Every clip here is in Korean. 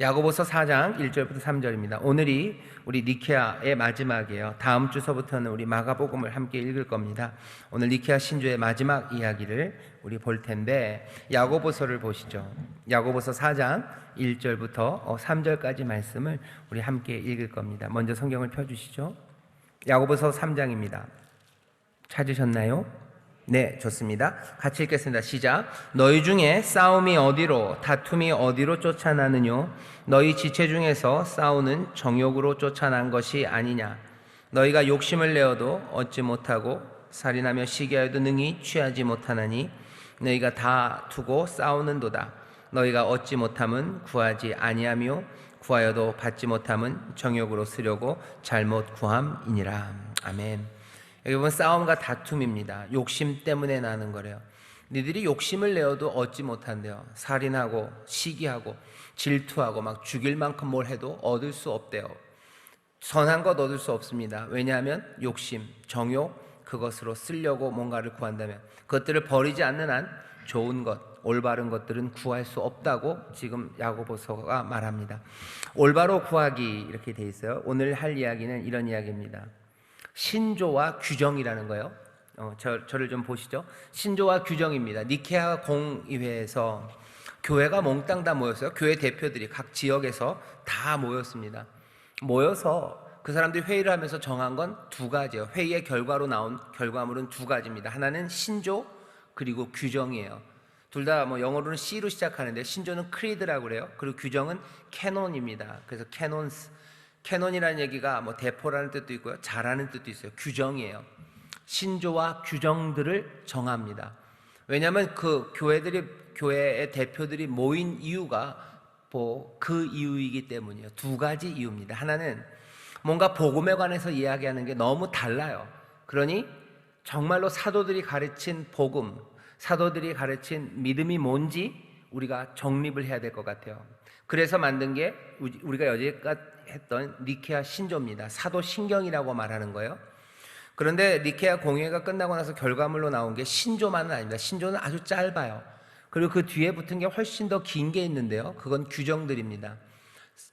야고보서 4장 1절부터 3절입니다. 오늘이 우리 니케아의 마지막이에요. 다음 주서부터는 우리 마가복음을 함께 읽을 겁니다. 오늘 니케아 신조의 마지막 이야기를 우리 볼 텐데 야고보서를 보시죠. 야고보서 4장 1절부터 3절까지 말씀을 우리 함께 읽을 겁니다. 먼저 성경을 펴주시죠. 야고보서 3장입니다. 찾으셨나요? 네, 좋습니다. 같이 읽겠습니다. 시작. 너희 중에 싸움이 어디로, 다툼이 어디로 쫓아나느뇨? 너희 지체 중에서 싸우는 정욕으로 쫓아난 것이 아니냐? 너희가 욕심을 내어도 얻지 못하고 살인하며 시기하여도 능히 취하지 못하나니 너희가 다 두고 싸우는도다. 너희가 얻지 못함은 구하지 아니하며 구하여도 받지 못함은 정욕으로 쓰려고 잘못 구함이니라. 아멘. 여기 보면 싸움과 다툼입니다. 욕심 때문에 나는 거래요. 너희들이 욕심을 내어도 얻지 못한대요. 살인하고 시기하고 질투하고 막 죽일 만큼 뭘 해도 얻을 수 없대요. 선한 것 얻을 수 없습니다. 왜냐하면 욕심, 정욕, 그것으로 쓰려고 뭔가를 구한다면 그것들을 버리지 않는 한 좋은 것, 올바른 것들은 구할 수 없다고 지금 야고보서가 말합니다. 올바로 구하기 이렇게 돼 있어요. 오늘 할 이야기는 이런 이야기입니다. 신조와 규정이라는 거예요. 저를 좀 보시죠. 신조와 규정입니다. 니케아 공의회에서 교회가 몽땅 다 모였어요. 교회 대표들이 각 지역에서 다 모였습니다. 모여서 그 사람들이 회의를 하면서 정한 건 두 가지예요. 회의의 결과로 나온 결과물은 두 가지입니다. 하나는 신조 그리고 규정이에요. 둘 다 뭐 영어로는 C로 시작하는데 신조는 creed라고 그래요. 그리고 규정은 canon입니다. 그래서 캐논이라는 얘기가 뭐 대포라는 뜻도 있고요, 자라는 뜻도 있어요. 규정이에요. 신조와 규정들을 정합니다. 왜냐하면 그 교회의 대표들이 모인 이유가 그 이유이기 때문이에요. 두 가지 이유입니다. 하나는 뭔가 복음에 관해서 이야기하는 게 너무 달라요. 그러니 정말로 사도들이 가르친 복음, 사도들이 가르친 믿음이 뭔지 우리가 정립을 해야 될 것 같아요. 그래서 만든 게 우리가 여지까지 했던 니케아 신조입니다. 사도 신경이라고 말하는 거예요. 그런데 니케아 공회가 끝나고 나서 결과물로 나온 게 신조만은 아닙니다. 신조는 아주 짧아요. 그리고 그 뒤에 붙은 게 훨씬 더 긴 게 있는데요. 그건 규정들입니다.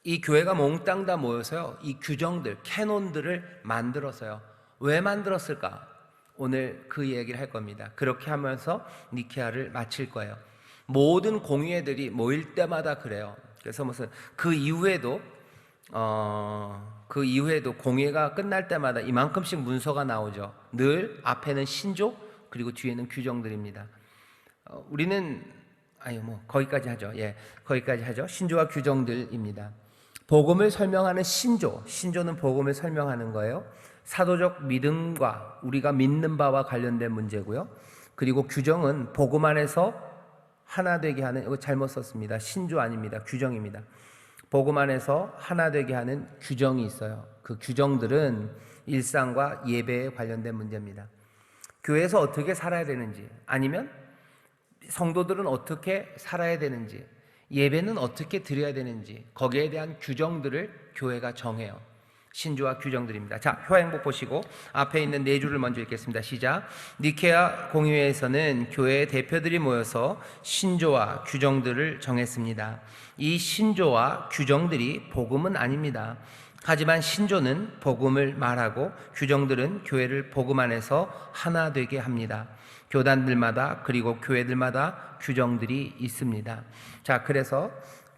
이 교회가 몽땅 다 모여서요, 이 규정들, 캐논들을 만들었어요. 왜 만들었을까? 오늘 그 얘기를 할 겁니다. 그렇게 하면서 니케아를 마칠 거예요. 모든 공회들이 모일 때마다 그래요. 그래서 무슨 그 이후에도 공회가 끝날 때마다 이만큼씩 문서가 나오죠. 늘 앞에는 신조 그리고 뒤에는 규정들입니다. 우리는 거기까지 하죠. 거기까지 하죠. 신조와 규정들입니다. 복음을 설명하는 신조는 복음을 설명하는 거예요. 사도적 믿음과 우리가 믿는 바와 관련된 문제고요. 그리고 규정은 복음 안에서 하나 되게 하는, 이거 잘못 썼습니다. 신조 아닙니다. 규정입니다. 복음 안에서 하나 되게 하는 규정이 있어요. 그 규정들은 일상과 예배에 관련된 문제입니다. 교회에서 어떻게 살아야 되는지, 아니면 성도들은 어떻게 살아야 되는지, 예배는 어떻게 드려야 되는지, 거기에 대한 규정들을 교회가 정해요. 신조와 규정들입니다. 자, 효행복 보시고 앞에 있는 네 줄을 먼저 읽겠습니다. 시작. 니케아 공의회에서는 교회의 대표들이 모여서 신조와 규정들을 정했습니다. 이 신조와 규정들이 복음은 아닙니다. 하지만 신조는 복음을 말하고 규정들은 교회를 복음 안에서 하나 되게 합니다. 교단들마다 그리고 교회들마다 규정들이 있습니다. 자, 그래서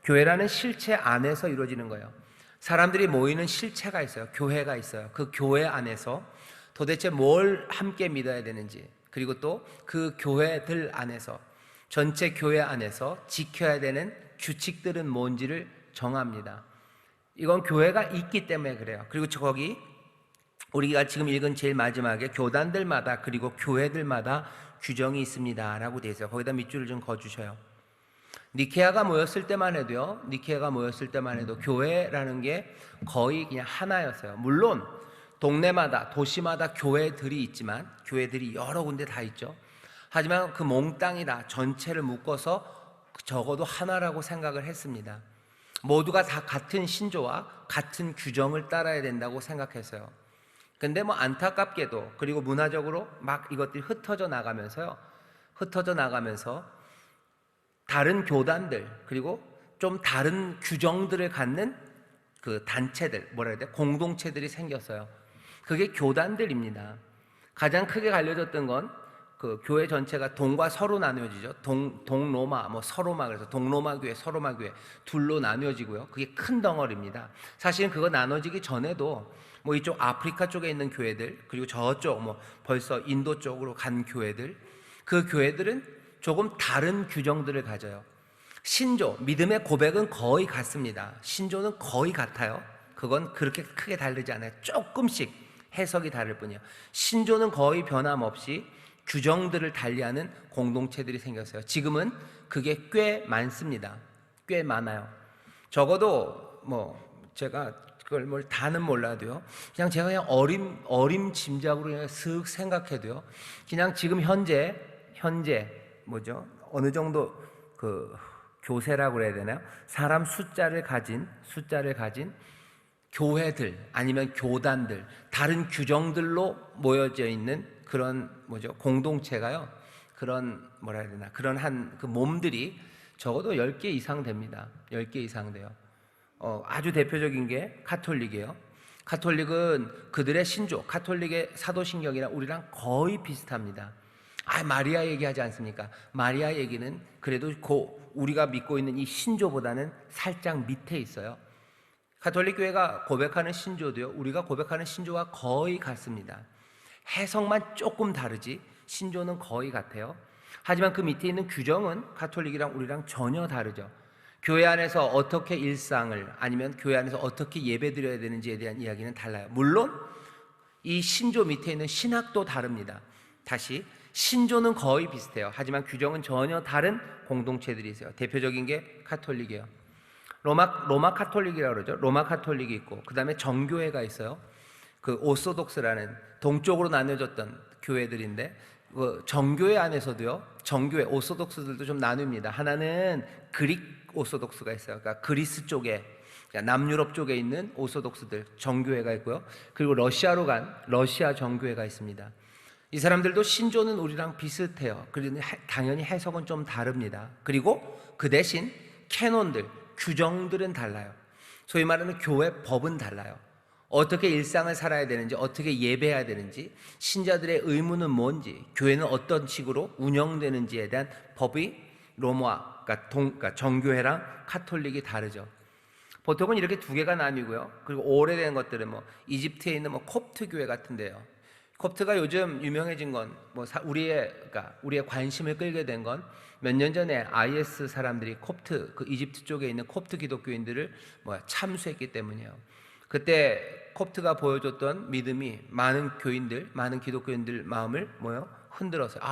교회라는 실체 안에서 이루어지는 거예요. 사람들이 모이는 실체가 있어요. 교회가 있어요. 그 교회 안에서 도대체 뭘 함께 믿어야 되는지, 그리고 또 그 교회들 안에서, 전체 교회 안에서 지켜야 되는 규칙들은 뭔지를 정합니다. 이건 교회가 있기 때문에 그래요. 그리고 거기 우리가 지금 읽은 제일 마지막에 교단들마다 그리고 교회들마다 규정이 있습니다 라고 되어 있어요. 거기다 밑줄을 좀 그어주셔요. 니케아가 모였을 때만 해도 교회라는 게 거의 그냥 하나였어요. 물론 동네마다 도시마다 교회들이 있지만, 교회들이 여러 군데 다 있죠. 하지만 그 몽땅이 다 전체를 묶어서 적어도 하나라고 생각을 했습니다. 모두가 다 같은 신조와 같은 규정을 따라야 된다고 생각했어요. 근데 안타깝게도, 그리고 문화적으로 막 이것들이 흩어져 나가면서 다른 교단들, 그리고 좀 다른 규정들을 갖는 그 단체들, 뭐라 해야 돼? 공동체들이 생겼어요. 그게 교단들입니다. 가장 크게 갈려졌던 건 그 교회 전체가 동과 서로 나뉘어지죠. 동로마, 뭐 서로마, 그래서 동로마 교회, 서로마 교회 둘로 나뉘어지고요. 그게 큰 덩어리입니다. 사실은 그거 나눠지기 전에도 뭐 이쪽 아프리카 쪽에 있는 교회들, 그리고 저쪽 뭐 벌써 인도 쪽으로 간 교회들, 그 교회들은 조금 다른 규정들을 가져요. 신조, 믿음의 고백은 거의 같습니다. 신조는 거의 같아요. 그건 그렇게 크게 다르지 않아요. 조금씩 해석이 다를 뿐이에요. 신조는 거의 변함없이 규정들을 달리하는 공동체들이 생겼어요. 지금은 그게 꽤 많습니다. 꽤 많아요. 적어도 뭐 제가 그걸 뭘 다는 몰라도요. 그냥 제가 그냥 어림짐작으로 그냥 슥 생각해도요. 그냥 지금 현재 뭐죠? 어느 정도 그 교세라고 그래야 되나요? 사람 숫자를 가진 교회들 아니면 교단들, 다른 규정들로 모여져 있는 그런 뭐죠? 공동체가요. 그런 뭐라 해야 되나? 그런 한 그 몸들이 적어도 10개 이상 됩니다. 10개 이상 돼요. 아주 대표적인 게 카톨릭이에요. 카톨릭은 그들의 신조, 카톨릭의 사도신경이랑 우리랑 거의 비슷합니다. 마리아 얘기하지 않습니까? 마리아 얘기는 그래도 우리가 믿고 있는 이 신조보다는 살짝 밑에 있어요. 가톨릭 교회가 고백하는 신조도요, 우리가 고백하는 신조와 거의 같습니다. 해석만 조금 다르지 신조는 거의 같아요. 하지만 그 밑에 있는 규정은 가톨릭이랑 우리랑 전혀 다르죠. 교회 안에서 어떻게 일상을, 아니면 교회 안에서 어떻게 예배드려야 되는지에 대한 이야기는 달라요. 물론 이 신조 밑에 있는 신학도 다릅니다. 다시 신조는 거의 비슷해요. 하지만 규정은 전혀 다른 공동체들이 있어요. 대표적인 게 카톨릭이에요. 로마 카톨릭이라고 그러죠. 로마 카톨릭이 있고, 그 다음에 정교회가 있어요. 그 오소독스라는 동쪽으로 나뉘어졌던 교회들인데, 그 정교회 안에서도요, 정교회 오소독스들도 좀 나뉩니다. 하나는 그릭 오소독스가 있어요. 그러니까 그리스 쪽에, 그러니까 남유럽 쪽에 있는 오소독스들 정교회가 있고요. 그리고 러시아로 간 러시아 정교회가 있습니다. 이 사람들도 신조는 우리랑 비슷해요. 그런데 당연히 해석은 좀 다릅니다. 그리고 그 대신 캐논들, 규정들은 달라요. 소위 말하는 교회 법은 달라요. 어떻게 일상을 살아야 되는지, 어떻게 예배해야 되는지, 신자들의 의무는 뭔지, 교회는 어떤 식으로 운영되는지에 대한 법이 그러니까 정교회랑 카톨릭이 다르죠. 보통은 이렇게 두 개가 나뉘고요. 그리고 오래된 것들은 뭐 이집트에 있는 뭐 콥트 교회 같은데요. 콥트가 요즘 유명해진 건 뭐 우리의 관심을 끌게 된 건 몇 년 전에 IS 사람들이 콥트, 그 이집트 쪽에 있는 콥트 기독교인들을 참수했기 때문이에요. 그때 콥트가 보여줬던 믿음이 많은 기독교인들 마음을 흔들었어요.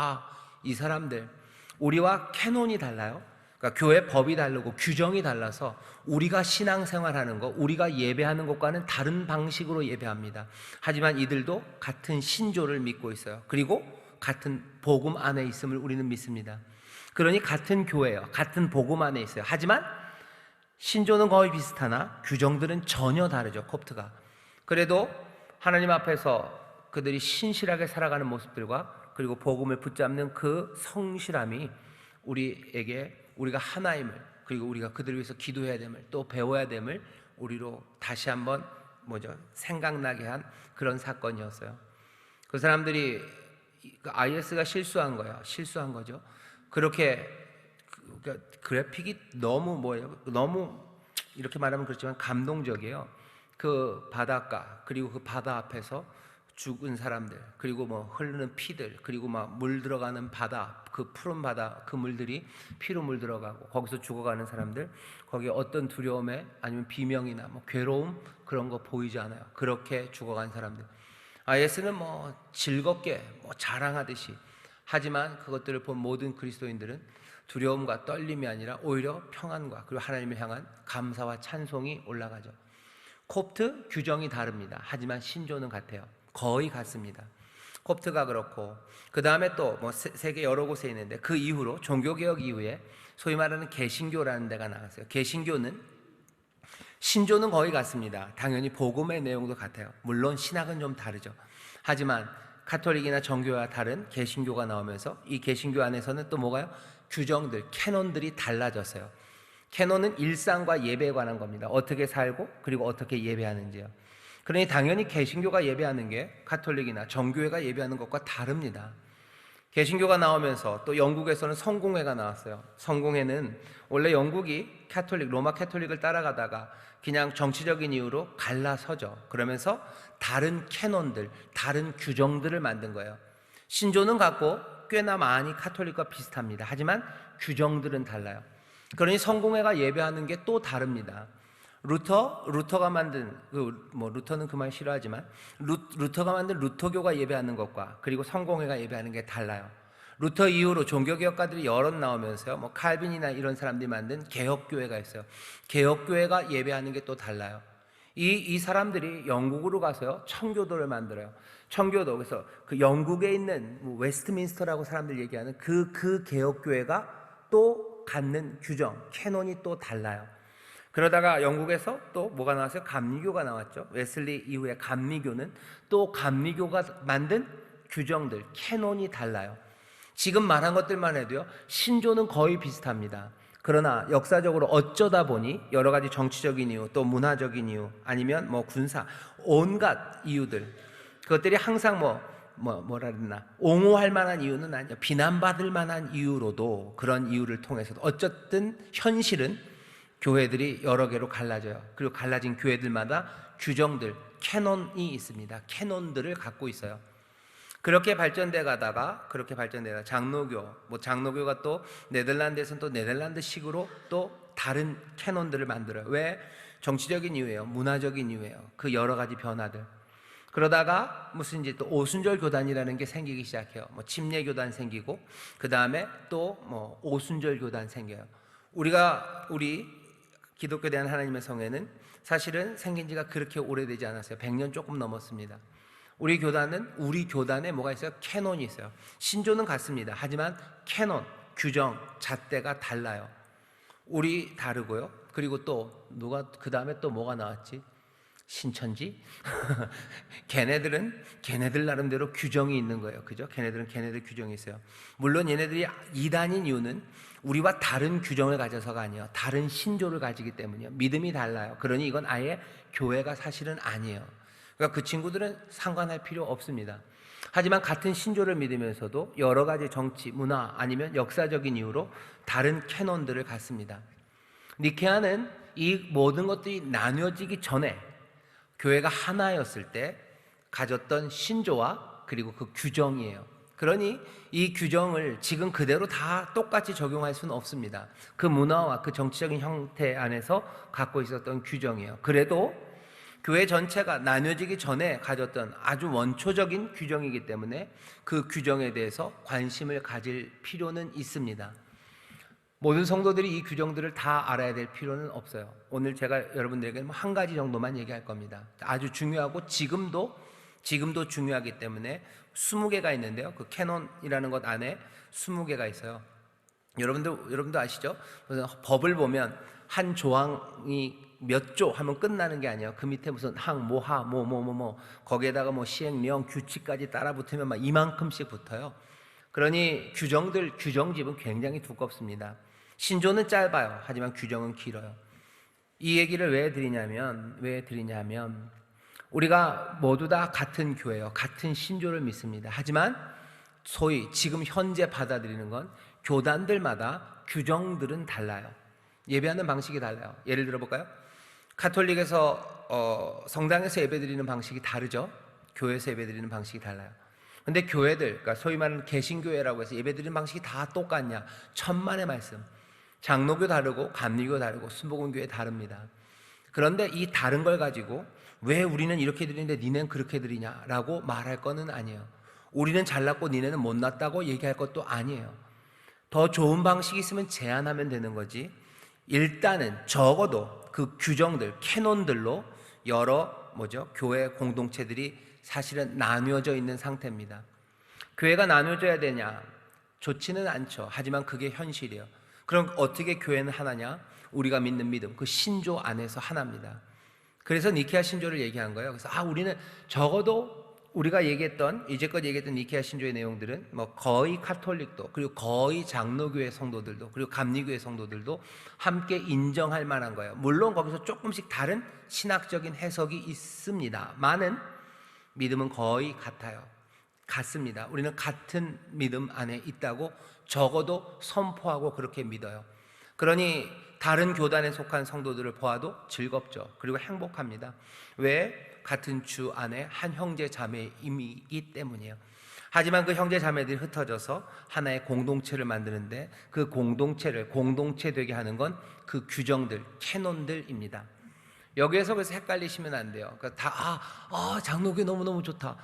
이 사람들, 우리와 캐논이 달라요. 그러니까 교회 법이 다르고 규정이 달라서 우리가 신앙생활하는 것, 우리가 예배하는 것과는 다른 방식으로 예배합니다. 하지만 이들도 같은 신조를 믿고 있어요. 그리고 같은 복음 안에 있음을 우리는 믿습니다. 그러니 같은 교회예요. 같은 복음 안에 있어요. 하지만 신조는 거의 비슷하나 규정들은 전혀 다르죠. 콥트가. 그래도 하나님 앞에서 그들이 신실하게 살아가는 모습들과 그리고 복음을 붙잡는 그 성실함이 우리가 하나임을, 그리고 우리가 그들을 위해서 기도해야 됨을, 또 배워야 됨을 우리로 다시 한번 생각나게 한 그런 사건이었어요. 그 사람들이 IS가 실수한 거죠. 그렇게 그래픽이 너무 이렇게 말하면 그렇지만 감동적이에요. 그 바닷가, 그리고 그 바다 앞에서 죽은 사람들, 그리고 흐르는 피들, 그리고 물 들어가는 바다, 그 푸른 바다, 그 물들이 피로 물들어가고 거기서 죽어가는 사람들, 거기에 어떤 두려움에 아니면 비명이나 괴로움 그런 거 보이지 않아요. 그렇게 죽어간 사람들. IS는 즐겁게 자랑하듯이, 하지만 그것들을 본 모든 그리스도인들은 두려움과 떨림이 아니라 오히려 평안과 그리고 하나님을 향한 감사와 찬송이 올라가죠. 콥트 규정이 다릅니다. 하지만 신조는 같아요. 거의 같습니다. 콥트가 그렇고, 그 다음에 또 세계 여러 곳에 있는데, 그 이후로 종교개혁 이후에 소위 말하는 개신교라는 데가 나왔어요. 개신교는 신조는 거의 같습니다. 당연히 복음의 내용도 같아요. 물론 신학은 좀 다르죠. 하지만 가톨릭이나 정교와 다른 개신교가 나오면서 이 개신교 안에서는 또 규정들, 캐논들이 달라졌어요. 캐논은 일상과 예배에 관한 겁니다. 어떻게 살고 그리고 어떻게 예배하는지요. 그러니 당연히 개신교가 예배하는 게 가톨릭이나 정교회가 예배하는 것과 다릅니다. 개신교가 나오면서 또 영국에서는 성공회가 나왔어요. 성공회는 원래 영국이 로마 캐톨릭을 따라가다가 그냥 정치적인 이유로 갈라서죠. 그러면서 다른 캐논들, 다른 규정들을 만든 거예요. 신조는 같고 꽤나 많이 가톨릭과 비슷합니다. 하지만 규정들은 달라요. 그러니 성공회가 예배하는 게 또 다릅니다. 루터가 만든 루터는 그 말 싫어하지만 루터가 만든 루터교가 예배하는 것과 그리고 성공회가 예배하는 게 달라요. 루터 이후로 종교개혁가들이 여럿 나오면서요, 칼빈이나 이런 사람들이 만든 개혁교회가 있어요. 개혁교회가 예배하는 게 또 달라요. 이 사람들이 영국으로 가서요, 청교도를 만들어요. 청교도, 그래서 그 영국에 있는 웨스트민스터라고 사람들 얘기하는 그 개혁교회가 또 갖는 규정, 캐논이 또 달라요. 그러다가 영국에서 또 뭐가 나왔어요? 감리교가 나왔죠. 웨슬리 이후에 감리교는 또 감리교가 만든 규정들, 캐논이 달라요. 지금 말한 것들만 해도요, 신조는 거의 비슷합니다. 그러나 역사적으로 어쩌다 보니 여러 가지 정치적인 이유, 또 문화적인 이유, 아니면 군사, 온갖 이유들, 그것들이 항상 뭐라 그랬나, 옹호할 만한 이유는 아니에요. 비난받을 만한 이유로도, 그런 이유를 통해서도 어쨌든 현실은 교회들이 여러 개로 갈라져요. 그리고 갈라진 교회들마다 규정들, 캐논이 있습니다. 캐논들을 갖고 있어요. 그렇게 발전돼 가다가 장로교가 또 네덜란드에서는 또 네덜란드식으로 또 다른 캐논들을 만들어요. 왜? 정치적인 이유예요. 문화적인 이유예요. 그 여러 가지 변화들. 그러다가 무슨 이제 또 오순절 교단이라는 게 생기기 시작해요. 침례 교단 생기고, 그 다음에 또 오순절 교단 생겨요. 우리 기독교에 대한 하나님의 성회는 사실은 생긴 지가 그렇게 오래되지 않았어요. 100년 조금 넘었습니다. 우리 교단에 뭐가 있어요? 캐논이 있어요. 신조는 같습니다. 하지만 캐논, 규정, 잣대가 달라요. 우리 다르고요. 그리고 또 그 다음에 또 뭐가 나왔지? 신천지? 걔네들 나름대로 규정이 있는 거예요. 그죠? 걔네들 규정이 있어요. 물론 얘네들이 이단인 이유는 우리와 다른 규정을 가져서가 아니에요. 다른 신조를 가지기 때문이에요. 믿음이 달라요. 그러니 이건 아예 교회가 사실은 아니에요. 그러니까 그 친구들은 상관할 필요 없습니다. 하지만 같은 신조를 믿으면서도 여러 가지 정치, 문화 아니면 역사적인 이유로 다른 캐논들을 갖습니다. 니케아는 이 모든 것들이 나뉘어지기 전에 교회가 하나였을 때 가졌던 신조와 그리고 그 규정이에요. 그러니 이 규정을 지금 그대로 다 똑같이 적용할 수는 없습니다. 그 문화와 그 정치적인 형태 안에서 갖고 있었던 규정이에요. 그래도 교회 전체가 나뉘어지기 전에 가졌던 아주 원초적인 규정이기 때문에 그 규정에 대해서 관심을 가질 필요는 있습니다. 모든 성도들이 이 규정들을 다 알아야 될 필요는 없어요. 오늘 제가 여러분들에게 한 가지 정도만 얘기할 겁니다. 아주 중요하고 지금도 중요하기 때문에 20개가 있는데요. 그 캐논이라는 것 안에 20개가 있어요. 여러분도 아시죠? 법을 보면 한 조항이 몇 조 하면 끝나는 게 아니에요. 그 밑에 무슨 모하, 거기에다가 시행령, 규칙까지 따라 붙으면 막 이만큼씩 붙어요. 그러니 규정집은 굉장히 두껍습니다. 신조는 짧아요. 하지만 규정은 길어요. 이 얘기를 왜 드리냐면 우리가 모두 다 같은 교회요, 같은 신조를 믿습니다. 하지만 소위 지금 현재 받아들이는 건 교단들마다 규정들은 달라요. 예배하는 방식이 달라요. 예를 들어볼까요? 가톨릭에서 성당에서 예배드리는 방식이 다르죠. 교회에서 예배드리는 방식이 달라요. 근데 교회들, 그러니까 소위 말하는 개신교회라고 해서 예배드리는 방식이 다 똑같냐? 천만의 말씀. 장로교 다르고 감리교 다르고 순복음교회 다릅니다. 그런데 이 다른 걸 가지고 왜 우리는 이렇게 드리는데 니네는 그렇게 드리냐라고 말할 거는 아니에요. 우리는 잘났고 니네는 못났다고 얘기할 것도 아니에요. 더 좋은 방식이 있으면 제안하면 되는 거지, 일단은 적어도 그 규정들, 캐논들로 여러 교회 공동체들이 사실은 나뉘어져 있는 상태입니다. 교회가 나뉘어져야 되냐? 좋지는 않죠. 하지만 그게 현실이에요. 그럼 어떻게 교회는 하나냐? 우리가 믿는 믿음, 그 신조 안에서 하나입니다. 그래서 니케아 신조를 얘기한 거예요. 그래서 우리는 적어도 우리가 이제껏 얘기했던 니케아 신조의 내용들은 뭐 거의 카톨릭도, 그리고 거의 장로교회 성도들도, 그리고 감리교회 성도들도 함께 인정할 만한 거예요. 물론 거기서 조금씩 다른 신학적인 해석이 있습니다. 많은 믿음은 거의 같습니다. 우리는 같은 믿음 안에 있다고 적어도 선포하고 그렇게 믿어요. 그러니 다른 교단에 속한 성도들을 보아도 즐겁죠. 그리고 행복합니다. 왜? 같은 주 안에 한 형제 자매이기 때문이에요. 하지만 그 형제 자매들이 흩어져서 하나의 공동체를 만드는데 그 공동체를 공동체 되게 하는 건 그 규정들, 캐논들입니다. 여기에서 그래서 헷갈리시면 안 돼요. 그러니까 장로교 너무너무 좋다.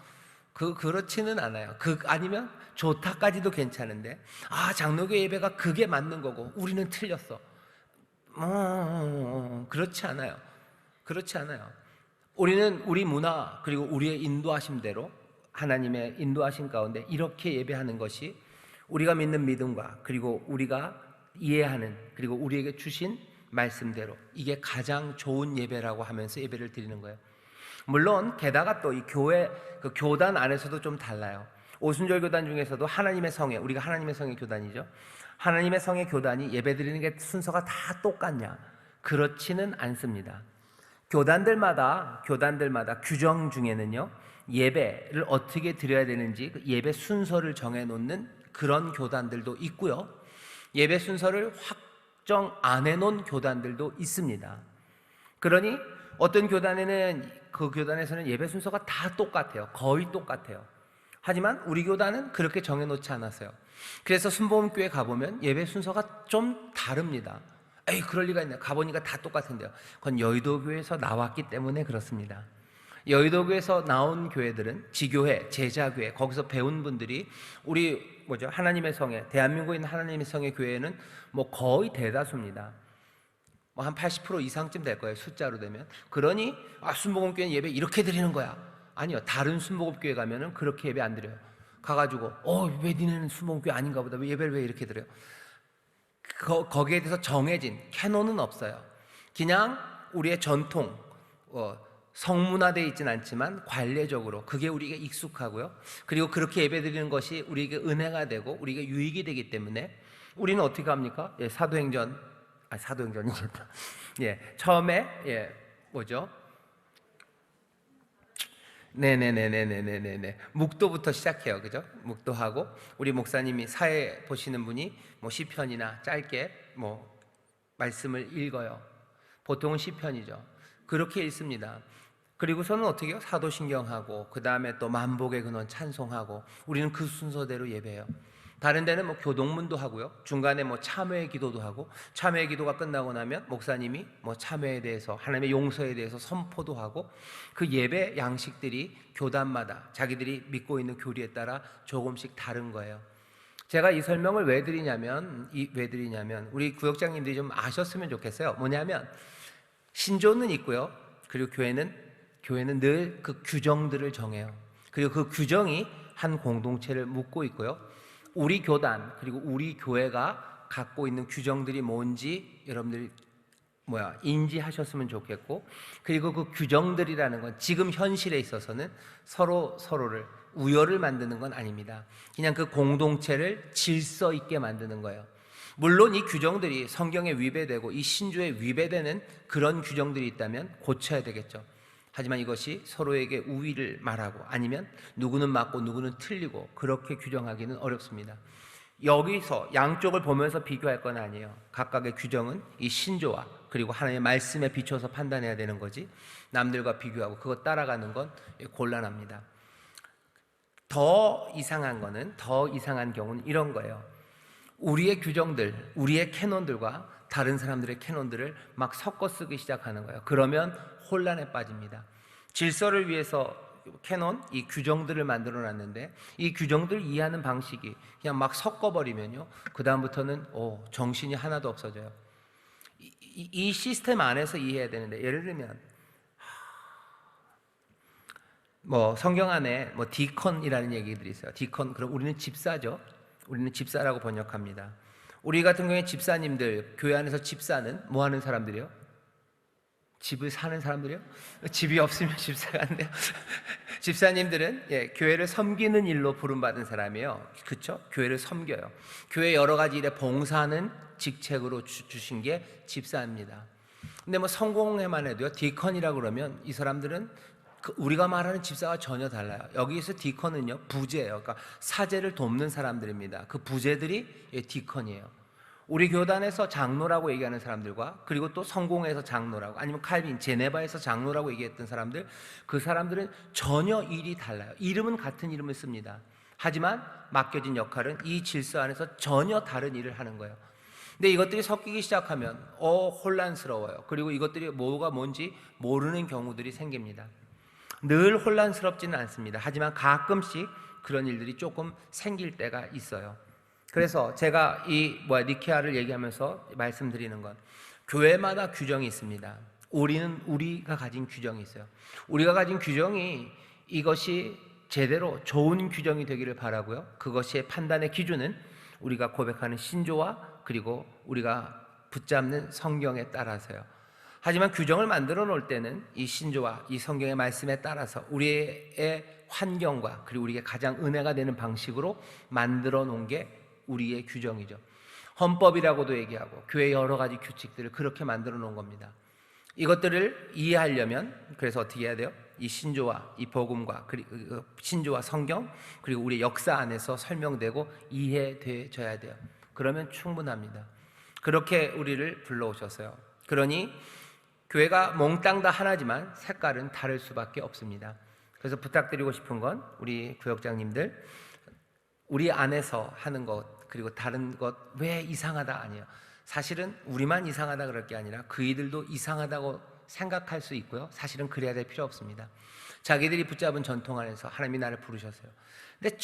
그렇지는 않아요. 아니면 좋다까지도 괜찮은데, 장로교 예배가 그게 맞는 거고, 우리는 틀렸어. 그렇지 않아요. 그렇지 않아요. 우리는 우리 문화, 그리고 우리의 인도하심대로, 하나님의 인도하심 가운데 이렇게 예배하는 것이 우리가 믿는 믿음과, 그리고 우리가 이해하는, 그리고 우리에게 주신 말씀대로 이게 가장 좋은 예배라고 하면서 예배를 드리는 거예요. 물론 게다가 또 이 교회 그 교단 안에서도 좀 달라요. 오순절 교단 중에서도 하나님의 성에, 우리가 하나님의 성의 교단이죠. 하나님의 성의 교단이 예배 드리는 게 순서가 다 똑같냐? 그렇지는 않습니다. 교단들마다 규정 중에는요, 예배를 어떻게 드려야 되는지 예배 순서를 정해놓는 그런 교단들도 있고요, 예배 순서를 확정 안 해놓은 교단들도 있습니다. 그러니 어떤 교단에는, 그 교단에서는 예배 순서가 다 똑같아요. 거의 똑같아요. 하지만 우리 교단은 그렇게 정해놓지 않았어요. 그래서 순복음교회 가보면 예배 순서가 좀 다릅니다. 그럴 리가 있나요? 가보니까 다 똑같은데요. 그건 여의도교회에서 나왔기 때문에 그렇습니다. 여의도교회에서 나온 교회들은 지교회, 제자교회, 거기서 배운 분들이 하나님의 성에, 대한민국에 있는 하나님의 성의 교회는 뭐 거의 대다수입니다. 한 80% 이상쯤 될 거예요, 숫자로 되면. 그러니 순복음교회는 예배 이렇게 드리는 거야. 아니요, 다른 순복음교회 가면은 그렇게 예배 안 드려요. 가가지고 왜 니네는 순복음교회 아닌가 보다, 왜 예배를 왜 이렇게 드려요? 거기에 대해서 정해진 캐논은 없어요. 그냥 우리의 전통, 성문화되어 있진 않지만 관례적으로 그게 우리에게 익숙하고요, 그리고 그렇게 예배드리는 것이 우리에게 은혜가 되고 우리에게 유익이 되기 때문에 우리는 어떻게 합니까? 사도행전이겠다. 처음에 묵도부터 시작해요, 그죠? 묵도하고, 우리 목사님이 사회 보시는 분이 시편이나 짧게 말씀을 읽어요. 보통은 시편이죠. 그렇게 읽습니다. 그리고서는 어떻게 해요? 사도신경하고, 그 다음에 또 만복의 근원 찬송하고, 우리는 그 순서대로 예배해요. 다른 데는 교동문도 하고요, 중간에 참회의 기도도 하고, 참회의 기도가 끝나고 나면 목사님이 참회에 대해서, 하나님의 용서에 대해서 선포도 하고, 그 예배 양식들이 교단마다 자기들이 믿고 있는 교리에 따라 조금씩 다른 거예요. 제가 이 설명을 왜 드리냐면 우리 구역장님들이 좀 아셨으면 좋겠어요. 뭐냐면 신조는 있고요, 그리고 교회는 늘 그 규정들을 정해요. 그리고 그 규정이 한 공동체를 묶고 있고요, 우리 교단, 그리고 우리 교회가 갖고 있는 규정들이 뭔지 여러분들이 인지하셨으면 좋겠고, 그리고 그 규정들이라는 건 지금 현실에 있어서는 서로를 우열을 만드는 건 아닙니다. 그냥 그 공동체를 질서 있게 만드는 거예요. 물론 이 규정들이 성경에 위배되고 이 신조에 위배되는 그런 규정들이 있다면 고쳐야 되겠죠. 하지만 이것이 서로에게 우위를 말하고, 아니면 누구는 맞고 누구는 틀리고 그렇게 규정하기는 어렵습니다. 여기서 양쪽을 보면서 비교할 건 아니에요. 각각의 규정은 이 신조와, 그리고 하나님의 말씀에 비춰서 판단해야 되는 거지, 남들과 비교하고 그거 따라가는 건 곤란합니다. 더 이상한 경우는 이런 거예요. 우리의 규정들, 우리의 캐논들과 다른 사람들의 캐논들을 막 섞어 쓰기 시작하는 거예요. 그러면 혼란에 빠집니다. 질서를 위해서 캐논, 이 규정들을 만들어 놨는데 이 규정들을 이해하는 방식이 그냥 막 섞어버리면요, 그 다음부터는 정신이 하나도 없어져요. 이 시스템 안에서 이해해야 되는데, 예를 들면 성경 안에 디컨이라는 얘기들이 있어요. 디컨, 그럼 우리는 집사죠. 우리는 집사라고 번역합니다. 우리 같은 경우에 집사님들, 교회 안에서 집사는 뭐 하는 사람들이요? 집을 사는 사람들이요? 집이 없으면 집사가 안 돼요. 집사님들은 교회를 섬기는 일로 부름받은 사람이에요. 그렇죠? 교회를 섬겨요. 교회 여러 가지 일에 봉사하는 직책으로 주신 게 집사입니다. 근데 뭐 성공회만 해도요, 디컨이라 그러면 이 사람들은 우리가 말하는 집사가 전혀 달라요. 여기서 디컨은요, 부제예요. 그러니까 사제를 돕는 사람들입니다. 그 부제들이 디컨이에요. 우리 교단에서 장로라고 얘기하는 사람들과, 그리고 또 성공회에서 장로라고, 아니면 칼빈, 제네바에서 장로라고 얘기했던 사람들, 그 사람들은 전혀 일이 달라요. 이름은 같은 이름을 씁니다. 하지만 맡겨진 역할은 이 질서 안에서 전혀 다른 일을 하는 거예요. 근데 이것들이 섞이기 시작하면 혼란스러워요. 그리고 이것들이 뭐가 뭔지 모르는 경우들이 생깁니다. 늘 혼란스럽지는 않습니다. 하지만 가끔씩 그런 일들이 조금 생길 때가 있어요. 그래서 제가 니케아를 얘기하면서 말씀드리는 건, 교회마다 규정이 있습니다. 우리가 가진 규정이 있어요. 우리가 가진 규정이 이것이 제대로 좋은 규정이 되기를 바라고요. 그것의 판단의 기준은 우리가 고백하는 신조와 그리고 우리가 붙잡는 성경에 따라서요. 하지만 규정을 만들어 놓을 때는 이 신조와 이 성경의 말씀에 따라서 우리의 환경과 그리고 우리에게 가장 은혜가 되는 방식으로 만들어 놓은 게 우리의 규정이죠. 헌법이라고도 얘기하고 교회의 여러 가지 규칙들을 그렇게 만들어 놓은 겁니다. 이것들을 이해하려면 그래서 어떻게 해야 돼요? 이 신조와 이 복음과 그리고 신조와 성경 그리고 우리의 역사 안에서 설명되고 이해되어야 돼요. 그러면 충분합니다. 그렇게 우리를 불러오셨어요. 그러니 교회가 몽땅 다 하나지만 색깔은 다를 수밖에 없습니다. 그래서 부탁드리고 싶은 건 우리 구역장님들, 우리 안에서 하는 것 그리고 다른 것 왜 이상하다 아니에요. 사실은 우리만 이상하다 그럴 게 아니라 그이들도 이상하다고 생각할 수 있고요. 사실은 그래야 될 필요 없습니다. 자기들이 붙잡은 전통 안에서 하나님이 나를 부르셨어요. 근데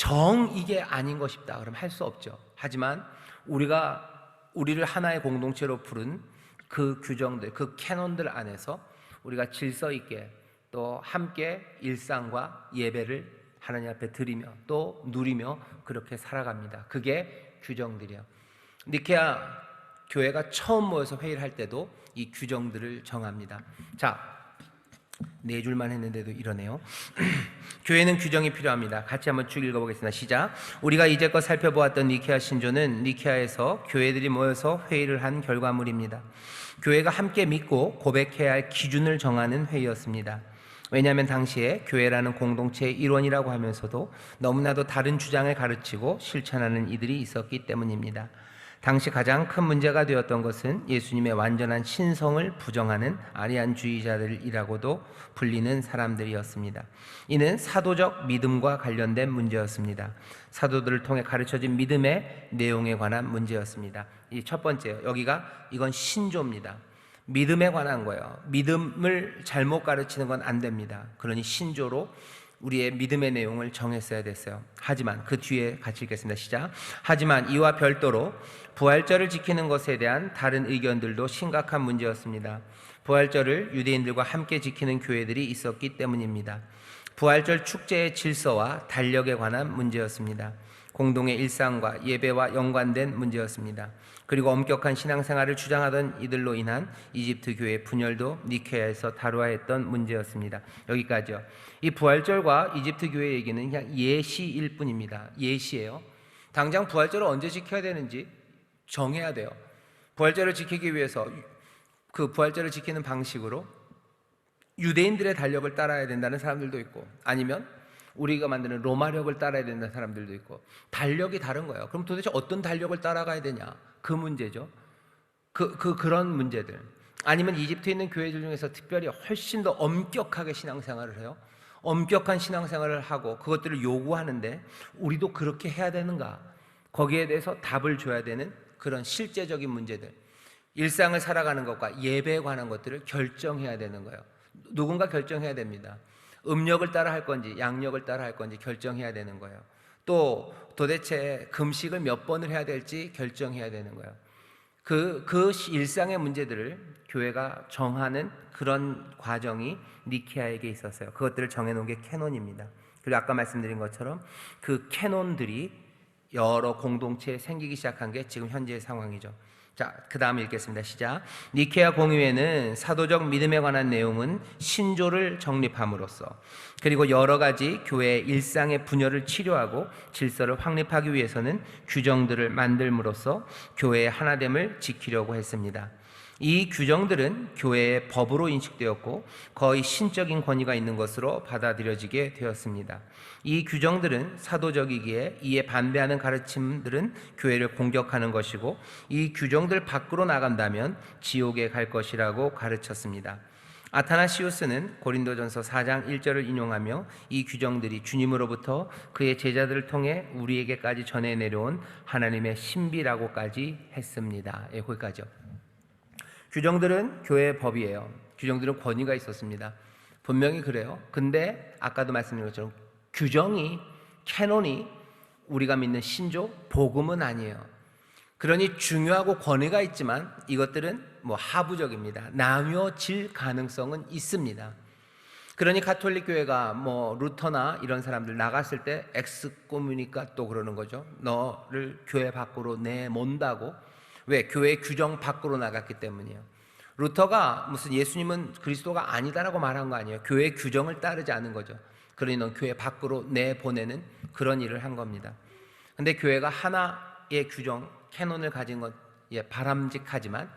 이게 아닌 것이다 그럼 할 수 없죠. 하지만 우리를 하나의 공동체로 부른 그 규정들, 그 캐논들 안에서 우리가 질서 있게 또 함께 일상과 예배를 하나님 앞에 드리며 또 누리며 그렇게 살아갑니다. 그게 규정들이에요. 니케아 교회가 처음 모여서 회의를 할 때도 이 규정들을 정합니다. 자, 4줄만 했는데도 이러네요. 교회는 규정이 필요합니다. 같이 한번 쭉 읽어보겠습니다. 시작. 우리가 이제껏 살펴보았던 니케아 신조는 니케아에서 교회들이 모여서 회의를 한 결과물입니다. 교회가 함께 믿고 고백해야 할 기준을 정하는 회의였습니다. 왜냐하면 당시에 교회라는 공동체의 일원이라고 하면서도 너무나도 다른 주장을 가르치고 실천하는 이들이 있었기 때문입니다. 당시 가장 큰 문제가 되었던 것은 예수님의 완전한 신성을 부정하는 아리안주의자들이라고도 불리는 사람들이었습니다. 이는 사도적 믿음과 관련된 문제였습니다. 사도들을 통해 가르쳐진 믿음의 내용에 관한 문제였습니다. 이 첫 번째요. 이건 신조입니다. 믿음에 관한 거예요. 믿음을 잘못 가르치는 건 안 됩니다. 그러니 신조로 우리의 믿음의 내용을 정했어야 됐어요. 하지만 그 뒤에 같이 읽겠습니다. 시작. 하지만 이와 별도로 부활절을 지키는 것에 대한 다른 의견들도 심각한 문제였습니다. 부활절을 유대인들과 함께 지키는 교회들이 있었기 때문입니다. 부활절 축제의 질서와 달력에 관한 문제였습니다. 공동의 일상과 예배와 연관된 문제였습니다. 그리고 엄격한 신앙생활을 주장하던 이들로 인한 이집트 교회의 분열도 니케아에서 다루어야 했던 문제였습니다. 여기까지요. 이 부활절과 이집트 교회 얘기는 그냥 예시일 뿐입니다. 예시예요. 당장 부활절을 언제 지켜야 되는지 정해야 돼요. 부활절을 지키기 위해서 그 부활절을 지키는 방식으로 유대인들의 달력을 따라야 된다는 사람들도 있고, 아니면 우리가 만드는 로마력을 따라야 된다는 사람들도 있고, 달력이 다른 거예요. 그럼 도대체 어떤 달력을 따라가야 되냐? 그 문제죠. 그런 문제들. 아니면 이집트에 있는 교회들 중에서 특별히 훨씬 더 엄격하게 신앙생활을 해요. 엄격한 신앙생활을 하고 그것들을 요구하는데 우리도 그렇게 해야 되는가? 거기에 대해서 답을 줘야 되는 그런 실제적인 문제들. 일상을 살아가는 것과 예배에 관한 것들을 결정해야 되는 거예요. 누군가 결정해야 됩니다. 음력을 따라 할 건지 양력을 따라 할 건지 결정해야 되는 거예요. 또 도대체 금식을 몇 번을 해야 될지 결정해야 되는 거예요. 그 일상의 문제들을 교회가 정하는 그런 과정이 니케아에게 있었어요. 그것들을 정해놓은 게 캐논입니다. 그리고 아까 말씀드린 것처럼 그 캐논들이 여러 공동체에 생기기 시작한 게 지금 현재의 상황이죠. 자, 그 다음 읽겠습니다. 시작. 니케아 공의회는 사도적 믿음에 관한 내용은 신조를 정립함으로써, 그리고 여러 가지 교회의 일상의 분열을 치료하고 질서를 확립하기 위해서는 규정들을 만들므로써 교회의 하나됨을 지키려고 했습니다. 이 규정들은 교회의 법으로 인식되었고 거의 신적인 권위가 있는 것으로 받아들여지게 되었습니다. 이 규정들은 사도적이기에 이에 반대하는 가르침들은 교회를 공격하는 것이고, 이 규정들 밖으로 나간다면 지옥에 갈 것이라고 가르쳤습니다. 아타나시우스는 고린도전서 4장 1절을 인용하며 이 규정들이 주님으로부터 그의 제자들을 통해 우리에게까지 전해 내려온 하나님의 신비라고까지 했습니다. 거기까지요. 규정들은 교회의 법이에요. 규정들은 권위가 있었습니다. 분명히 그래요. 근데 아까도 말씀드린 것처럼 규정이, 캐논이 우리가 믿는 신조, 복음은 아니에요. 그러니 중요하고 권위가 있지만 이것들은 하부적입니다. 나뉘어질 가능성은 있습니다. 그러니 가톨릭 교회가 루터나 이런 사람들 나갔을 때 엑스코뮤니카 또 그러는 거죠. 너를 교회 밖으로 내몬다고. 왜? 교회 규정 밖으로 나갔기 때문이에요. 루터가 무슨 예수님은 그리스도가 아니다라고 말한 거 아니에요. 교회 규정을 따르지 않은 거죠. 그러니 넌 교회 밖으로 내보내는 그런 일을 한 겁니다. 근데 교회가 하나의 규정, 캐논을 가진 것 바람직하지만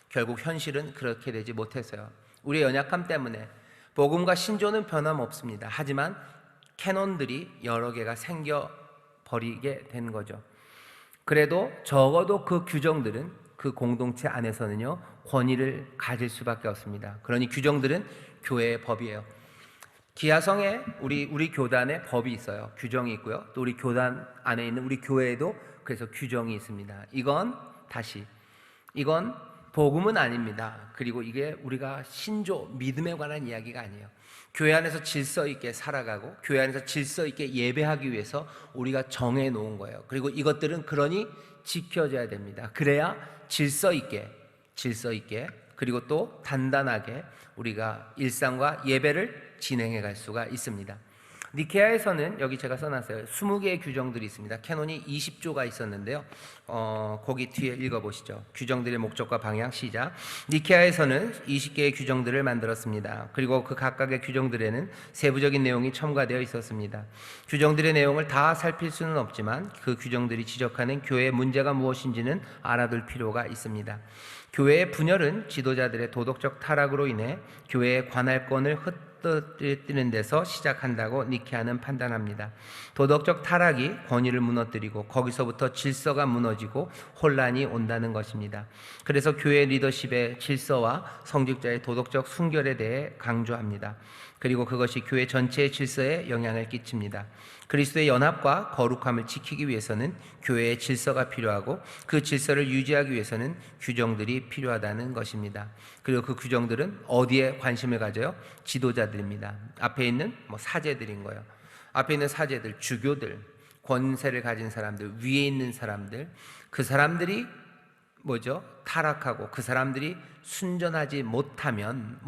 결국 현실은 그렇게 되지 못했어요. 우리의 연약함 때문에 복음과 신조는 변함없습니다. 하지만 캐논들이 여러 개가 생겨버리게 된 거죠. 그래도 적어도 그 규정들은 그 공동체 안에서는요 권위를 가질 수밖에 없습니다. 그러니 규정들은 교회의 법이에요. 기아성에 우리 교단에 법이 있어요. 규정이 있고요. 또 우리 교단 안에 있는 우리 교회에도 그래서 규정이 있습니다. 이건 복음은 아닙니다. 그리고 이게 우리가 신조, 믿음에 관한 이야기가 아니에요. 교회 안에서 질서 있게 살아가고 교회 안에서 질서 있게 예배하기 위해서 우리가 정해 놓은 거예요. 그리고 이것들은 그러니 지켜져야 됩니다. 그래야 질서 있게 그리고 또 단단하게 우리가 일상과 예배를 진행해 갈 수가 있습니다. 니케아에서는 여기 제가 써놨어요. 20개의 규정들이 있습니다. 캐논이 20조가 있었는데요. 거기 뒤에 읽어보시죠. 규정들의 목적과 방향 시작. 니케아에서는 20개의 규정들을 만들었습니다. 그리고 그 각각의 규정들에는 세부적인 내용이 첨가되어 있었습니다. 규정들의 내용을 다 살필 수는 없지만 그 규정들이 지적하는 교회의 문제가 무엇인지는 알아둘 필요가 있습니다. 교회의 분열은 지도자들의 도덕적 타락으로 인해 교회의 관할권을 흩뜨리는 데서 시작한다고 니케아는 판단합니다. 도덕적 타락이 권위를 무너뜨리고 거기서부터 질서가 무너지고 혼란이 온다는 것입니다. 그래서 교회 리더십의 질서와 성직자의 도덕적 순결에 대해 강조합니다. 그리고 그것이 교회 전체의 질서에 영향을 끼칩니다. 그리스도의 연합과 거룩함을 지키기 위해서는 교회의 질서가 필요하고 그 질서를 유지하기 위해서는 규정들이 필요하다는 것입니다. 그리고 그 규정들은 어디에 관심을 가져요? 지도자들입니다. 앞에 있는 사제들인 거예요. 앞에 있는 사제들, 주교들, 권세를 가진 사람들, 위에 있는 사람들, 그 사람들이 타락하고 그 사람들이 순전하지 못하면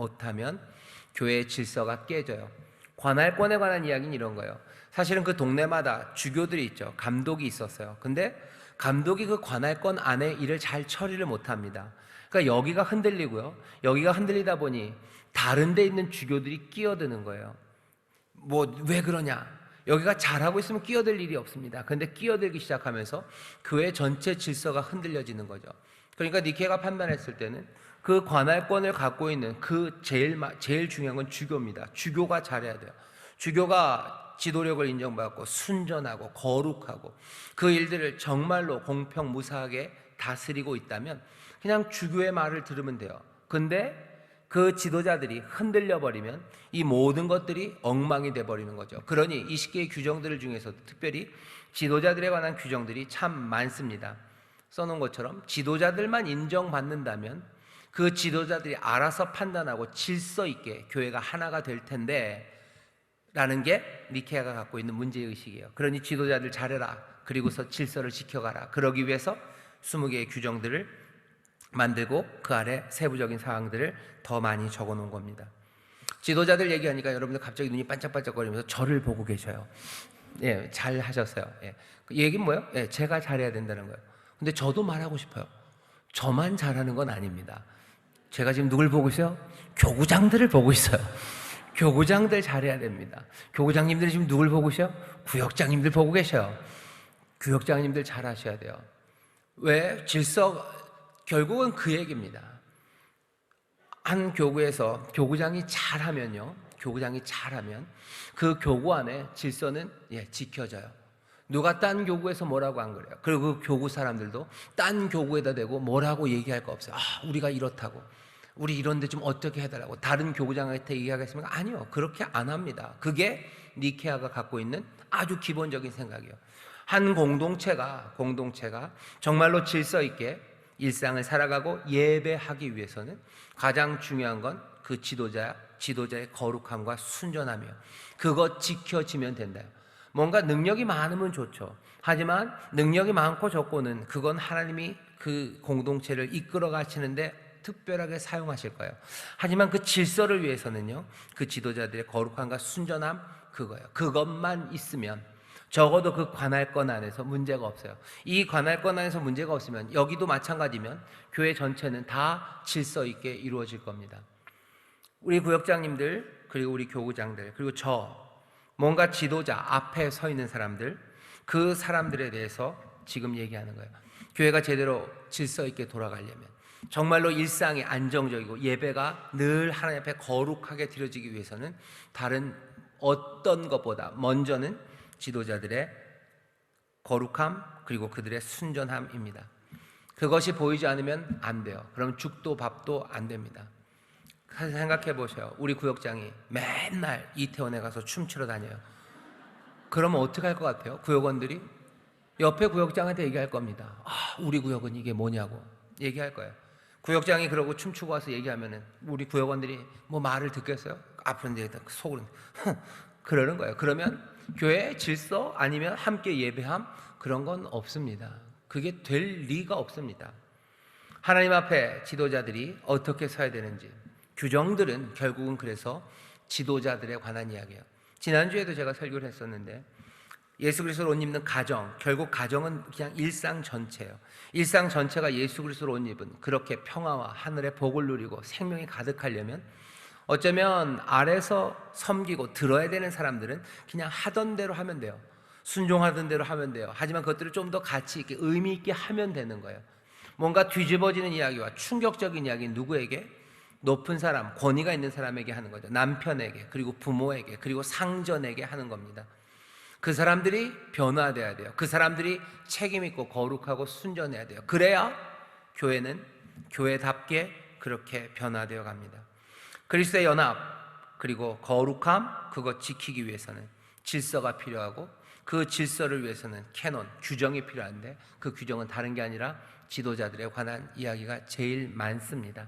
교회의 질서가 깨져요. 관할권에 관한 이야기는 이런 거예요. 사실은 그 동네마다 주교들이 있죠. 감독이 있었어요. 근데 감독이 그 관할권 안에 일을 잘 처리를 못합니다. 그러니까 여기가 흔들리고요. 여기가 흔들리다 보니 다른 데 있는 주교들이 끼어드는 거예요. 왜 그러냐? 여기가 잘하고 있으면 끼어들 일이 없습니다. 그런데 끼어들기 시작하면서 교회 전체 질서가 흔들려지는 거죠. 그러니까 니케가 판단했을 때는 그 관할권을 갖고 있는 제일 중요한 건 주교입니다. 주교가 잘해야 돼요. 주교가 지도력을 인정받고 순전하고 거룩하고 그 일들을 정말로 공평무사하게 다스리고 있다면 그냥 주교의 말을 들으면 돼요. 근데 그 지도자들이 흔들려 버리면 이 모든 것들이 엉망이 돼 버리는 거죠. 그러니 20개의 규정들 중에서도 특별히 지도자들에 관한 규정들이 참 많습니다. 써놓은 것처럼 지도자들만 인정받는다면 그 지도자들이 알아서 판단하고 질서 있게 교회가 하나가 될 텐데 라는 게 니케아가 갖고 있는 문제의식이에요. 그러니 지도자들 잘해라. 그리고서 질서를 지켜가라. 그러기 위해서 20개의 규정들을 만들고 그 아래 세부적인 사항들을 더 많이 적어놓은 겁니다. 지도자들 얘기하니까 여러분들 갑자기 눈이 반짝반짝거리면서 저를 보고 계셔요. 잘 하셨어요. 그 얘기는 뭐예요? 제가 잘해야 된다는 거예요. 근데 저도 말하고 싶어요. 저만 잘하는 건 아닙니다. 제가 지금 누굴 보고 있어요? 교구장들을 보고 있어요. 교구장들 잘해야 됩니다. 교구장님들이 지금 누굴 보고 계셔요? 구역장님들 보고 계셔요. 구역장님들 잘하셔야 돼요. 왜? 질서, 결국은 그 얘기입니다. 한 교구에서 교구장이 잘하면요, 교구장이 잘하면 그 교구 안에 질서는 지켜져요. 누가 딴 교구에서 뭐라고 안 그래요. 그리고 그 교구 사람들도 딴 교구에다 대고 뭐라고 얘기할 거 없어요. 우리가 이렇다고, 우리 이런데 좀 어떻게 해달라고 다른 교구장한테 얘기하겠습니까? 아니요, 그렇게 안 합니다. 그게 니케아가 갖고 있는 아주 기본적인 생각이에요. 한 공동체가 정말로 질서 있게 일상을 살아가고 예배하기 위해서는 가장 중요한 건 그 지도자의 거룩함과 순전함이에요. 그것 지켜지면 된다요. 뭔가 능력이 많으면 좋죠. 하지만 능력이 많고 적고는 그건 하나님이 그 공동체를 이끌어 가시는데 특별하게 사용하실 거예요. 하지만 그 질서를 위해서는요, 그 지도자들의 거룩함과 순전함, 그거예요. 그것만 있으면 적어도 그 관할권 안에서 문제가 없어요. 이 관할권 안에서 문제가 없으면 여기도 마찬가지면 교회 전체는 다 질서 있게 이루어질 겁니다. 우리 구역장님들, 그리고 우리 교구장들, 그리고 뭔가 지도자 앞에 서 있는 사람들, 그 사람들에 대해서 지금 얘기하는 거예요. 교회가 제대로 질서 있게 돌아가려면, 정말로 일상이 안정적이고 예배가 늘 하나님 앞에 거룩하게 드려지기 위해서는 다른 어떤 것보다 먼저는 지도자들의 거룩함, 그리고 그들의 순전함입니다. 그것이 보이지 않으면 안 돼요. 그럼 죽도 밥도 안 됩니다. 생각해 보세요. 우리 구역장이 맨날 이태원에 가서 춤추러 다녀요. 그러면 어떻게 할 것 같아요? 구역원들이 옆에 구역장한테 얘기할 겁니다. 우리 구역은 이게 뭐냐고 얘기할 거예요. 구역장이 그러고 춤추고 와서 얘기하면은 우리 구역원들이 뭐 말을 듣겠어요? 앞으로 이제 속으로 그러는 거예요. 그러면 교회 질서 아니면 함께 예배함, 그런 건 없습니다. 그게 될 리가 없습니다. 하나님 앞에 지도자들이 어떻게 서야 되는지, 규정들은 결국은 그래서 지도자들에 관한 이야기예요. 지난주에도 제가 설교를 했었는데, 예수 그리스도를 옷 입는 가정, 결국 가정은 그냥 일상 전체예요. 일상 전체가 예수 그리스도를 옷 입은 그렇게 평화와 하늘의 복을 누리고 생명이 가득하려면, 어쩌면 아래서 섬기고 들어야 되는 사람들은 그냥 하던 대로 하면 돼요. 순종하던 대로 하면 돼요. 하지만 그것들을 좀 더 가치 있게, 의미 있게 하면 되는 거예요. 뭔가 뒤집어지는 이야기와 충격적인 이야기는 누구에게? 높은 사람, 권위가 있는 사람에게 하는 거죠. 남편에게, 그리고 부모에게, 그리고 상전에게 하는 겁니다. 그 사람들이 변화돼야 돼요. 그 사람들이 책임있고 거룩하고 순전해야 돼요. 그래야 교회는 교회답게 그렇게 변화되어 갑니다. 그리스도의 연합, 그리고 거룩함, 그것 지키기 위해서는 질서가 필요하고, 그 질서를 위해서는 캐논, 규정이 필요한데, 그 규정은 다른 게 아니라 지도자들에 관한 이야기가 제일 많습니다.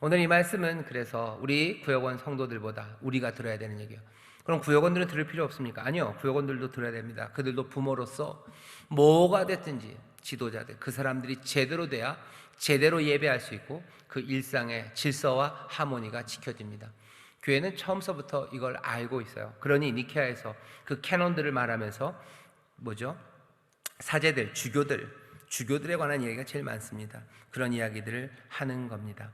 오늘 이 말씀은 그래서 우리 구역원 성도들보다 우리가 들어야 되는 얘기예요. 그럼 구역원들은 들을 필요 없습니까? 아니요, 구역원들도 들어야 됩니다. 그들도 부모로서 뭐가 됐든지 지도자들, 그 사람들이 제대로 돼야 제대로 예배할 수 있고 그 일상의 질서와 하모니가 지켜집니다. 교회는 처음서부터 이걸 알고 있어요. 그러니 니케아에서 그 캐논들을 말하면서 사제들, 주교들에 관한 이야기가 제일 많습니다. 그런 이야기들을 하는 겁니다.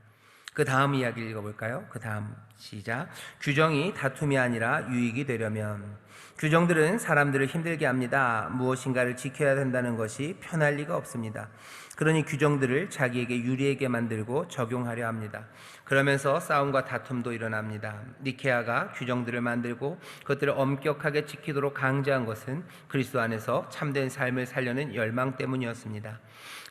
그 다음 이야기를 읽어볼까요? 그 다음 시작. 규정이 다툼이 아니라 유익이 되려면, 규정들은 사람들을 힘들게 합니다. 무엇인가를 지켜야 된다는 것이 편할 리가 없습니다. 그러니 규정들을 자기에게 유리하게 만들고 적용하려 합니다. 그러면서 싸움과 다툼도 일어납니다. 니케아가 규정들을 만들고 그것들을 엄격하게 지키도록 강제한 것은 그리스도 안에서 참된 삶을 살려는 열망 때문이었습니다.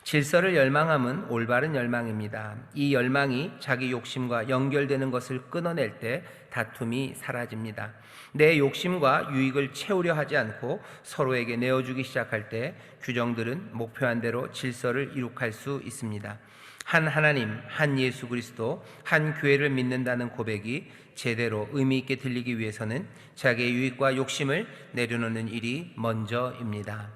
질서를 열망함은 올바른 열망입니다. 이 열망이 자기 욕심과 연결되는 것을 끊어낼 때 다툼이 사라집니다. 내 욕심과 유익을 채우려 하지 않고 서로에게 내어주기 시작할 때 규정들은 목표한 대로 질서를 이룩할 수 있습니다. 한 하나님, 한 예수 그리스도, 한 교회를 믿는다는 고백이 제대로 의미 있게 들리기 위해서는 자기의 유익과 욕심을 내려놓는 일이 먼저입니다.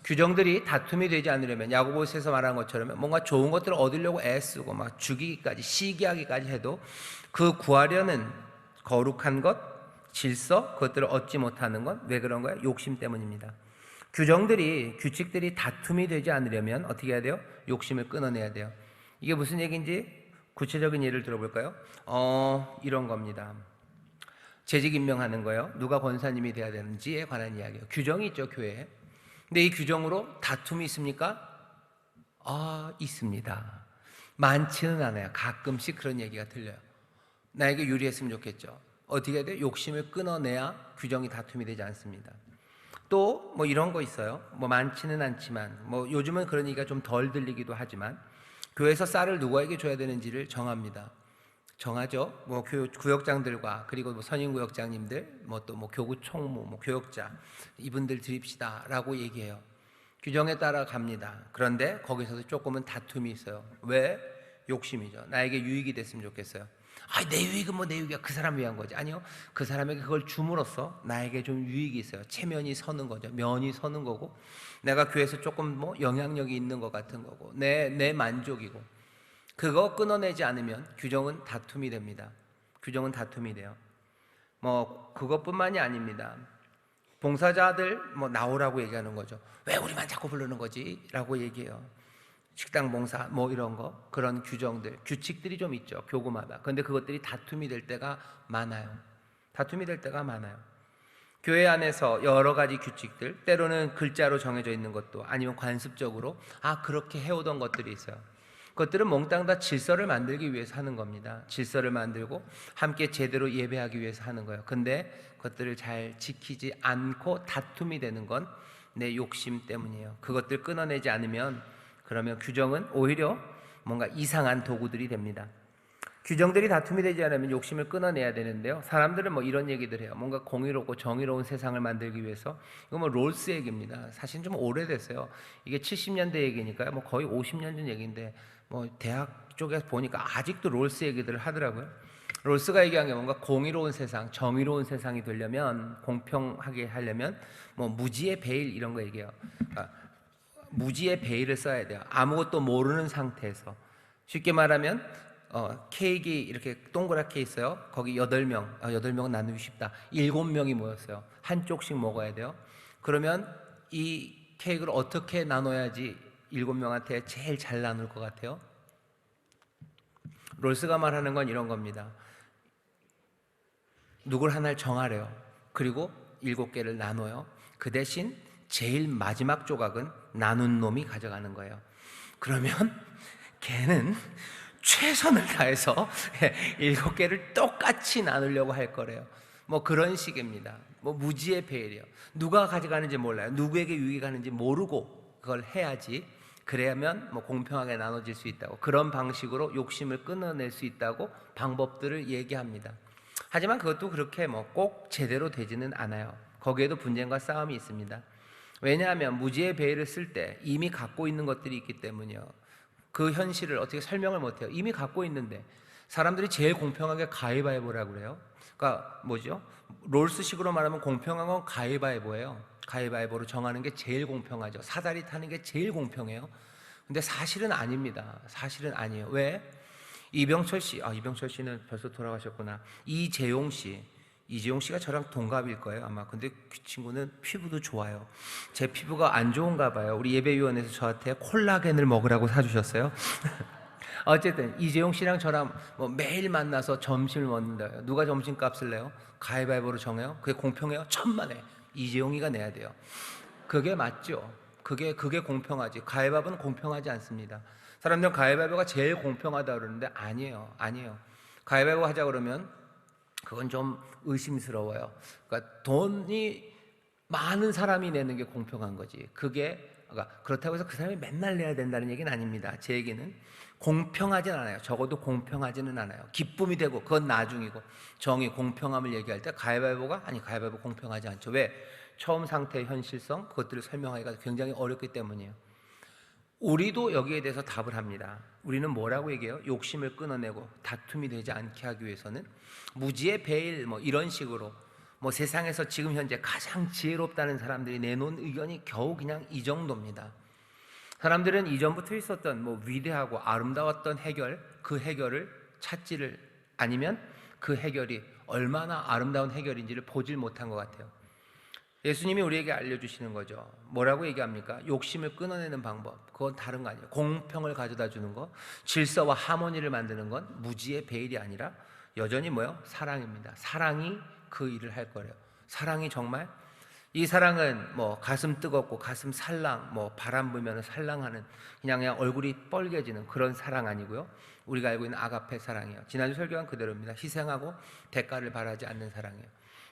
규정들이 다툼이 되지 않으려면, 야고보서에서 말한 것처럼 뭔가 좋은 것들을 얻으려고 애쓰고 막 죽이기까지, 시기하기까지 해도 그 구하려는 거룩한 것, 질서, 그것들을 얻지 못하는 건 왜 그런 거예요? 욕심 때문입니다. 규칙들이 다툼이 되지 않으려면 어떻게 해야 돼요? 욕심을 끊어내야 돼요. 이게 무슨 얘기인지 구체적인 예를 들어볼까요? 이런 겁니다. 재직 임명하는 거요. 누가 권사님이 돼야 되는지에 관한 이야기예요. 규정이 있죠, 교회에. 근데 이 규정으로 다툼이 있습니까? 있습니다. 많지는 않아요. 가끔씩 그런 얘기가 들려요. 나에게 유리했으면 좋겠죠. 어떻게 해야 돼? 욕심을 끊어내야 규정이 다툼이 되지 않습니다. 또 뭐 이런 거 있어요. 뭐 많지는 않지만 뭐 요즘은 그런 얘기가 좀 덜 들리기도 하지만 교회에서 쌀을 누구에게 줘야 되는지를 정합니다. 정하죠. 뭐 구역장들과 그리고 뭐 선임구역장님들, 뭐 또 뭐 교구 총무, 뭐 교역자 이분들 드립시다라고 얘기해요. 규정에 따라 갑니다. 그런데 거기서도 조금은 다툼이 있어요. 왜? 욕심이죠. 나에게 유익이 됐으면 좋겠어요. 내 유익은 뭐 내 유익이야. 그 사람 위한 거지. 아니요. 그 사람에게 그걸 줌으로써 나에게 좀 유익이 있어요. 체면이 서는 거죠. 면이 서는 거고, 내가 교회에서 조금 뭐 영향력이 있는 것 같은 거고, 내 만족이고. 그거 끊어내지 않으면 규정은 다툼이 됩니다. 규정은 다툼이 돼요. 뭐 그것뿐만이 아닙니다. 봉사자들 뭐 나오라고 얘기하는 거죠. 왜 우리만 자꾸 부르는 거지? 라고 얘기해요. 식당 봉사 뭐 이런 거, 그런 규정들, 규칙들이 좀 있죠, 교구마다. 근데 그것들이 다툼이 될 때가 많아요. 다툼이 될 때가 많아요. 교회 안에서 여러 가지 규칙들, 때로는 글자로 정해져 있는 것도 아니면 관습적으로 그렇게 해오던 것들이 있어요. 그것들은 몽땅 다 질서를 만들기 위해서 하는 겁니다. 질서를 만들고 함께 제대로 예배하기 위해서 하는 거예요. 근데 그것들을 잘 지키지 않고 다툼이 되는 건 내 욕심 때문이에요. 그것들 끊어내지 않으면, 그러면 규정은 오히려 뭔가 이상한 도구들이 됩니다. 규정들이 다툼이 되지 않으면 욕심을 끊어내야 되는데요. 사람들은 뭐 이런 얘기들 해요. 뭔가 공의롭고 정의로운 세상을 만들기 위해서. 이거 뭐 롤스 얘기입니다. 사실 좀 오래됐어요. 이게 70년대 얘기니까요. 뭐 거의 50년 전 얘기인데, 뭐 대학 쪽에서 보니까 아직도 롤스 얘기들을 하더라고요. 롤스가 얘기한 게 뭔가 공의로운 세상, 정의로운 세상이 되려면, 공평하게 하려면 뭐 무지의 베일 이런 거 얘기해요. 그러니까 무지의 베일을 써야 돼요. 아무것도 모르는 상태에서. 쉽게 말하면 케이크 이렇게 동그랗게 있어요. 거기 8명, 8명은 나누기 쉽다. 7명이 모였어요. 한쪽씩 먹어야 돼요. 그러면 이 케이크를 어떻게 나눠야지 7명한테 제일 잘 나눌 것 같아요? 롤스가 말하는 건 이런 겁니다. 누굴 하나를 정하래요. 그리고 7개를 나눠요. 그 대신 제일 마지막 조각은 나눈 놈이 가져가는 거예요. 그러면 걔는 최선을 다해서 7개를 똑같이 나누려고 할 거래요. 뭐 그런 식입니다. 뭐 무지의 배려요. 누가 가져가는지 몰라요. 누구에게 유익이 가는지 모르고 그걸 해야지. 그래야면 뭐 공평하게 나눠질 수 있다고, 그런 방식으로 욕심을 끊어낼 수 있다고 방법들을 얘기합니다. 하지만 그것도 그렇게 뭐 꼭 제대로 되지는 않아요. 거기에도 분쟁과 싸움이 있습니다. 왜냐하면 무지의 배를 쓸 때 이미 갖고 있는 것들이 있기 때문이요. 그 현실을 어떻게 설명을 못해요. 이미 갖고 있는데. 사람들이 제일 공평하게 가위바위보라고 그래요. 그러니까 뭐죠? 롤스식으로 말하면 공평한 건 가위바위보예요. 가위바위보로 정하는 게 제일 공평하죠. 사다리 타는 게 제일 공평해요. 근데 사실은 아닙니다. 사실은 아니에요. 왜? 이병철 씨는 벌써 돌아가셨구나. 이재용 씨가 저랑 동갑일 거예요 아마. 근데 그 친구는 피부도 좋아요. 제 피부가 안 좋은가 봐요. 우리 예배위원회에서 저한테 콜라겐을 먹으라고 사주셨어요. 어쨌든 이재용 씨랑 저랑 뭐 매일 만나서 점심을 먹는다. 누가 점심값을 내요? 가위바위보로 정해요? 그게 공평해요? 천만에 이재용이가 내야 돼요. 그게 맞죠. 그게 공평하지. 가위바위보는 공평하지 않습니다. 사람들은 가위바위보가 제일 공평하다 그러는데 아니에요. 가위바위보 하자 그러면 그건 좀 의심스러워요. 그러니까 돈이 많은 사람이 내는 게 공평한 거지. 그러니까 그렇다고 해서 그 사람이 맨날 내야 된다는 얘기는 아닙니다. 제 얘기는 공평하진 않아요. 적어도 공평하지는 않아요. 기쁨이 되고 그건 나중이고, 정의, 공평함을 얘기할 때 가위바위보 공평하지 않죠. 왜? 처음 상태의 현실성, 그것들을 설명하기가 굉장히 어렵기 때문이에요. 우리도 여기에 대해서 답을 합니다. 우리는 뭐라고 얘기해요? 욕심을 끊어내고 다툼이 되지 않게 하기 위해서는 무지의 베일 뭐 이런 식으로, 뭐 세상에서 지금 현재 가장 지혜롭다는 사람들이 내놓은 의견이 겨우 그냥 이 정도입니다. 사람들은 이전부터 있었던 뭐 위대하고 아름다웠던 해결, 그 해결을 찾지를, 아니면 그 해결이 얼마나 아름다운 해결인지를 보질 못한 것 같아요. 예수님이 우리에게 알려주시는 거죠. 뭐라고 얘기합니까? 욕심을 끊어내는 방법, 그건 다른 거 아니에요. 공평을 가져다 주는 거, 질서와 하모니를 만드는 건 무지의 베일이 아니라 여전히 뭐요? 사랑입니다. 사랑이 그 일을 할 거래요. 사랑이 정말, 이 사랑은 뭐 가슴 뜨겁고 가슴 살랑, 뭐 바람 불면 살랑하는 그냥 얼굴이 뻘개지는 그런 사랑 아니고요. 우리가 알고 있는 아가페 사랑이에요. 지난주 설교한 그대로입니다. 희생하고 대가를 바라지 않는 사랑이에요.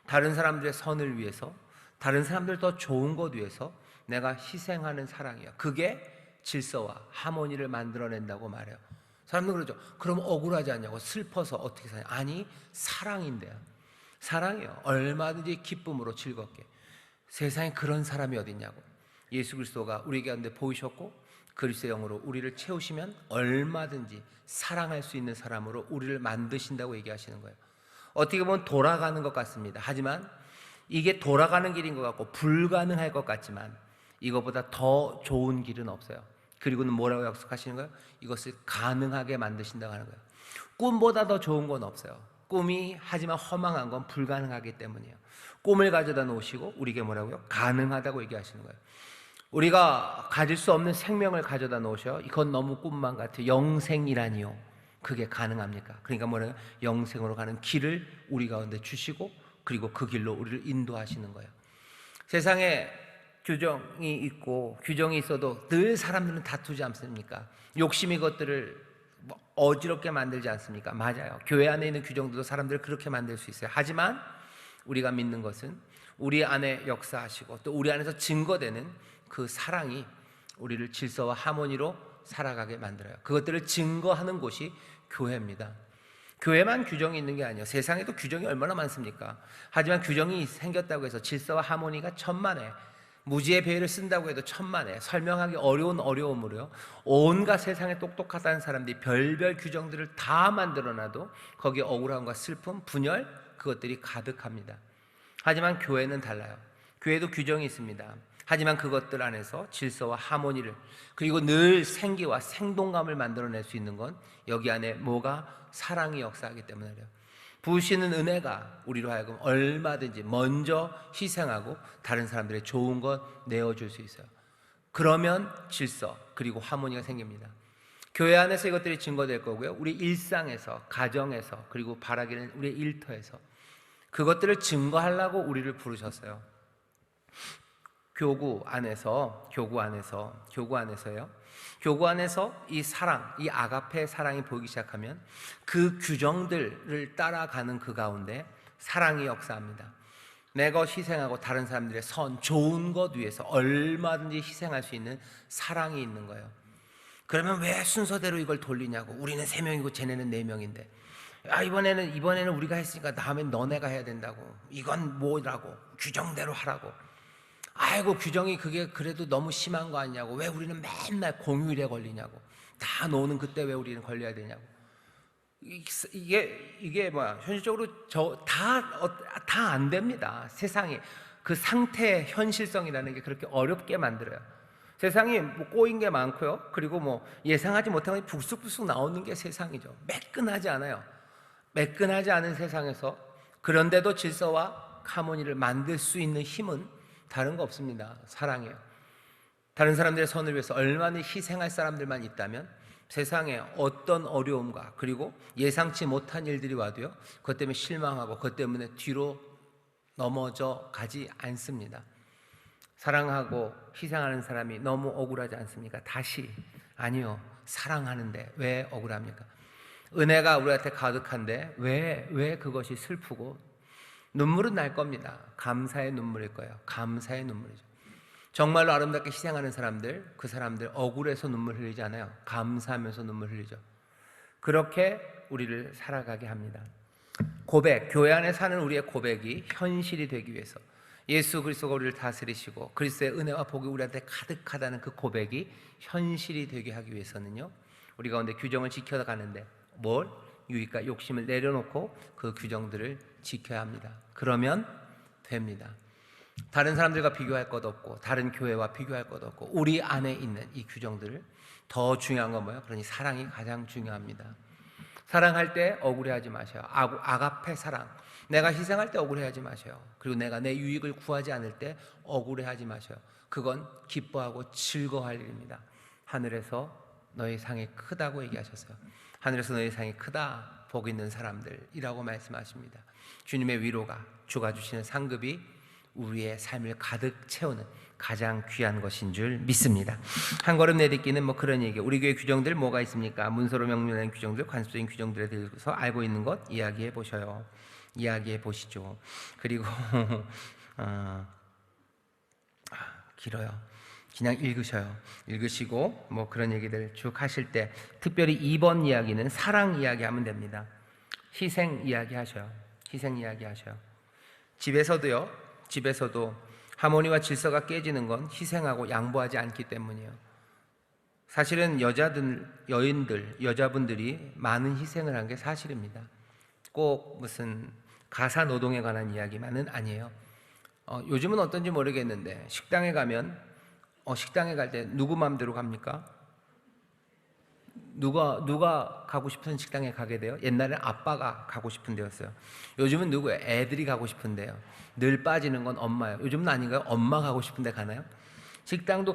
다른 사람들의 선을 위해서, 다른 사람들 더 좋은 것 위해서 내가 희생하는 사랑이에요. 그게 질서와 하모니를 만들어낸다고 말해요. 사람들은 그러죠. 그럼 억울하지 않냐고, 슬퍼서 어떻게 사냐. 아니, 사랑인데요. 사랑이에요. 얼마든지 기쁨으로 즐겁게. 세상에 그런 사람이 어딨냐고. 예수 그리스도가 우리 가운데 보이셨고 그리스도의 영으로 우리를 채우시면 얼마든지 사랑할 수 있는 사람으로 우리를 만드신다고 얘기하시는 거예요. 어떻게 보면 돌아가는 것 같습니다. 하지만 이게 돌아가는 길인 것 같고 불가능할 것 같지만 이것보다 더 좋은 길은 없어요. 그리고는 뭐라고 약속하시는 거예요? 이것을 가능하게 만드신다고 하는 거예요. 꿈보다 더 좋은 건 없어요. 꿈이 하지만 허망한 건 불가능하기 때문이에요. 꿈을 가져다 놓으시고 우리에게 뭐라고요? 가능하다고 얘기하시는 거예요. 우리가 가질 수 없는 생명을 가져다 놓으셔. 이건 너무 꿈만 같아요. 영생이라니요. 그게 가능합니까? 그러니까 뭐라고요? 영생으로 가는 길을 우리 가운데 주시고 그리고 그 길로 우리를 인도하시는 거예요. 세상에 규정이 있고 규정이 있어도 늘 사람들은 다투지 않습니까? 욕심이 것들을 어지럽게 만들지 않습니까? 맞아요. 교회 안에 있는 규정들도 사람들을 그렇게 만들 수 있어요. 하지만 우리가 믿는 것은 우리 안에 역사하시고 또 우리 안에서 증거되는 그 사랑이 우리를 질서와 하모니로 살아가게 만들어요. 그것들을 증거하는 곳이 교회입니다. 교회만 규정이 있는 게 아니에요. 세상에도 규정이 얼마나 많습니까? 하지만 규정이 생겼다고 해서 질서와 하모니가 천만에, 무지의 베일을 쓴다고 해도 천만에, 설명하기 어려운 어려움으로요, 온갖 세상에 똑똑하다는 사람들이 별별 규정들을 다 만들어놔도 거기에 억울함과 슬픔, 분열, 그것들이 가득합니다. 하지만 교회는 달라요. 교회도 규정이 있습니다. 하지만 그것들 안에서 질서와 하모니를, 그리고 늘 생기와 생동감을 만들어낼 수 있는 건 여기 안에 뭐가? 사랑이 역사하기 때문에 그래요. 부으시는 은혜가 우리로 하여금 얼마든지 먼저 희생하고 다른 사람들의 좋은 것 내어줄 수 있어요. 그러면 질서 그리고 하모니가 생깁니다. 교회 안에서 이것들이 증거될 거고요. 우리 일상에서, 가정에서, 그리고 바라기는 우리 일터에서 그것들을 증거하려고 우리를 부르셨어요. 교구 안에서 이 사랑, 이 아가페 사랑이 보이기 시작하면 그 규정들을 따라가는 그 가운데 사랑이 역사합니다. 내가 희생하고 다른 사람들의 선, 좋은 것 위해서 얼마든지 희생할 수 있는 사랑이 있는 거예요. 그러면 왜 순서대로 이걸 돌리냐고. 우리는 3명이고 쟤네는 4명인데 이번에는 우리가 했으니까 다음엔 너네가 해야 된다고. 이건 뭐라고, 규정대로 하라고. 아이고, 규정이 그게 그래도 너무 심한 거 아니냐고. 왜 우리는 맨날 공휴일에 걸리냐고. 다 노는 그때 왜 우리는 걸려야 되냐고. 이게 뭐야, 현실적으로 다 안 됩니다. 세상이 그 상태의 현실성이라는 게 그렇게 어렵게 만들어요. 세상이 뭐 꼬인 게 많고요. 그리고 뭐 예상하지 못한 것이 불쑥불쑥 나오는 게 세상이죠. 매끈하지 않아요. 매끈하지 않은 세상에서 그런데도 질서와 하모니를 만들 수 있는 힘은 다른 거 없습니다. 사랑이에요. 다른 사람들의 선을 위해서 얼마나 희생할 사람들만 있다면 세상에 어떤 어려움과 그리고 예상치 못한 일들이 와도요, 그것 때문에 실망하고 그것 때문에 뒤로 넘어져 가지 않습니다. 사랑하고 희생하는 사람이 너무 억울하지 않습니까? 다시, 아니요, 사랑하는데 왜 억울합니까? 은혜가 우리한테 가득한데 왜 그것이 슬프고 눈물은 날 겁니다. 감사의 눈물일 거예요. 감사의 눈물이죠. 정말로 아름답게 희생하는 사람들, 그 사람들 억울해서 눈물 흘리지 않아요. 감사하면서 눈물 흘리죠. 그렇게 우리를 살아가게 합니다. 고백, 교회 안에 사는 우리의 고백이 현실이 되기 위해서 예수 그리스도가 우리를 다스리시고 그리스도의 은혜와 복이 우리한테 가득하다는 그 고백이 현실이 되게 하기 위해서는요, 우리 가운데 규정을 지켜가는데 뭘? 유익과 욕심을 내려놓고 그 규정들을 지켜야 합니다. 그러면 됩니다. 다른 사람들과 비교할 것 없고 다른 교회와 비교할 것 없고 우리 안에 있는 이 규정들을, 더 중요한 건 뭐예요? 그러니 사랑이 가장 중요합니다. 사랑할 때 억울해하지 마세요. 아가페 사랑. 내가 희생할 때 억울해하지 마세요. 그리고 내가 내 유익을 구하지 않을 때 억울해하지 마세요. 그건 기뻐하고 즐거워할 일입니다. 하늘에서 너희 상이 크다고 얘기하셨어요. 하늘에서 너희 상이 크다, 복 있는 사람들이라고 말씀하십니다. 주님의 위로가, 주가 주시는 상급이 우리의 삶을 가득 채우는 가장 귀한 것인 줄 믿습니다. 한 걸음 내딛기는 뭐 그런 얘기예요. 우리 교회 규정들 뭐가 있습니까? 문서로 명령된 규정들, 관습적인 규정들에 대해서 알고 있는 것 이야기해 보셔요. 이야기해 보시죠. 그리고 길어요. 그냥 읽으셔요. 읽으시고 뭐 그런 얘기들 쭉 하실 때 특별히 2번 이야기는 사랑 이야기 하면 됩니다. 희생 이야기 하셔요. 희생 이야기 하셔요. 집에서도 하모니와 질서가 깨지는 건 희생하고 양보하지 않기 때문이에요. 사실은 여자분들이 많은 희생을 한 게 사실입니다. 꼭 무슨 가사 노동에 관한 이야기만은 아니에요. 요즘은 어떤지 모르겠는데 식당에 가면 식당에 갈 때 누구 마음대로 갑니까? 누가 가고 싶은 식당에 가게 돼요? 옛날엔 아빠가 가고 싶은 데였어요. 요즘은 누구예요? 애들이 가고 싶은데요. 늘 빠지는 건 엄마예요. 요즘은 아닌가요? 엄마 가고 싶은데 가나요? 식당도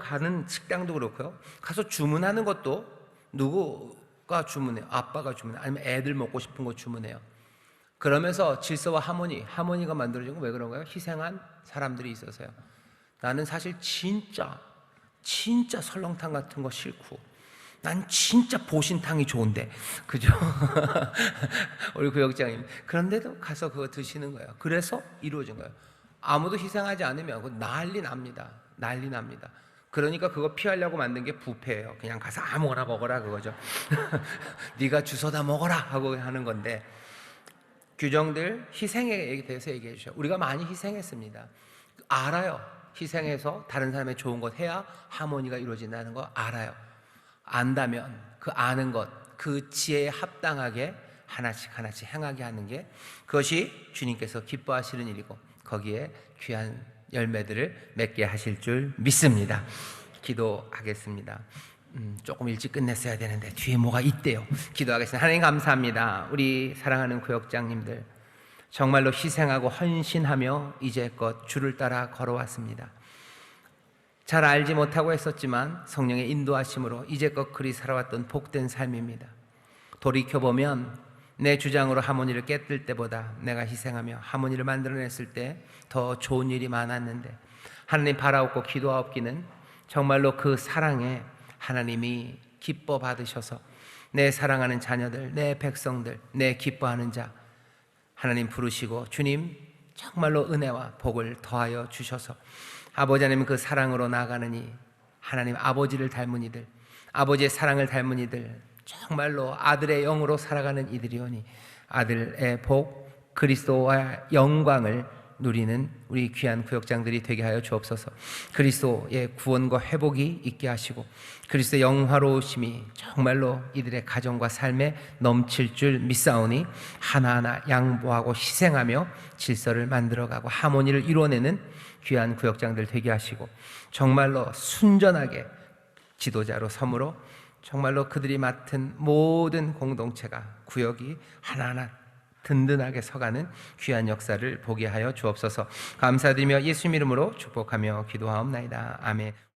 그렇고요. 가서 주문하는 것도 누구가 주문해요? 아빠가 주문해요. 아니면 애들 먹고 싶은 거 주문해요. 그러면서 질서와 하모니가 만들어진 건 왜 그런가요? 희생한 사람들이 있어서요. 나는 사실 진짜 설렁탕 같은 거 싫고 난 진짜 보신탕이 좋은데, 그죠? 우리 구역장님. 그런데도 가서 그거 드시는 거예요. 그래서 이루어진 거예요. 아무도 희생하지 않으면 그거 난리 납니다. 그러니까 그거 피하려고 만든 게 뷔페예요. 그냥 가서 아무거나 먹어라 그거죠. 네가 주워다 먹어라 하고 하는 건데, 규정들, 희생에 대해서 얘기해 주셔요. 우리가 많이 희생했습니다. 알아요. 희생해서 다른 사람의 좋은 것 해야 하모니가 이루어진다는 거 알아요. 안다면 그 아는 것, 그 지혜에 합당하게 하나씩 행하게 하는 게 그것이 주님께서 기뻐하시는 일이고 거기에 귀한 열매들을 맺게 하실 줄 믿습니다. 기도하겠습니다. 조금 일찍 끝냈어야 되는데 뒤에 뭐가 있대요. 기도하겠습니다. 하나님 감사합니다. 우리 사랑하는 구역장님들 정말로 희생하고 헌신하며 이제껏 주를 따라 걸어왔습니다. 잘 알지 못하고 했었지만 성령의 인도하심으로 이제껏 그리 살아왔던 복된 삶입니다. 돌이켜보면 내 주장으로 하모니를 깨뜨릴 때보다 내가 희생하며 하모니를 만들어냈을 때 더 좋은 일이 많았는데 하나님 바라옵고 기도하옵기는 정말로 그 사랑에 하나님이 기뻐 받으셔서 내 사랑하는 자녀들, 내 백성들, 내 기뻐하는 자 하나님 부르시고 주님 정말로 은혜와 복을 더하여 주셔서 아버지 하나님 그 사랑으로 나아가느니 하나님 아버지를 닮은 이들, 아버지의 사랑을 닮은 이들, 정말로 아들의 영으로 살아가는 이들이오니 아들의 복, 그리스도와 영광을 누리는 우리 귀한 구역장들이 되게 하여 주옵소서. 그리스도의 구원과 회복이 있게 하시고 그리스도의 영화로우심이 정말로 이들의 가정과 삶에 넘칠 줄 믿사오니 하나하나 양보하고 희생하며 질서를 만들어가고 하모니를 이루어내는 귀한 구역장들 되게 하시고 정말로 순전하게 지도자로 섬으로 정말로 그들이 맡은 모든 공동체가 구역이 하나하나 든든하게 서가는 귀한 역사를 보게 하여 주옵소서. 감사드리며 예수님 이름으로 축복하며 기도하옵나이다. 아멘.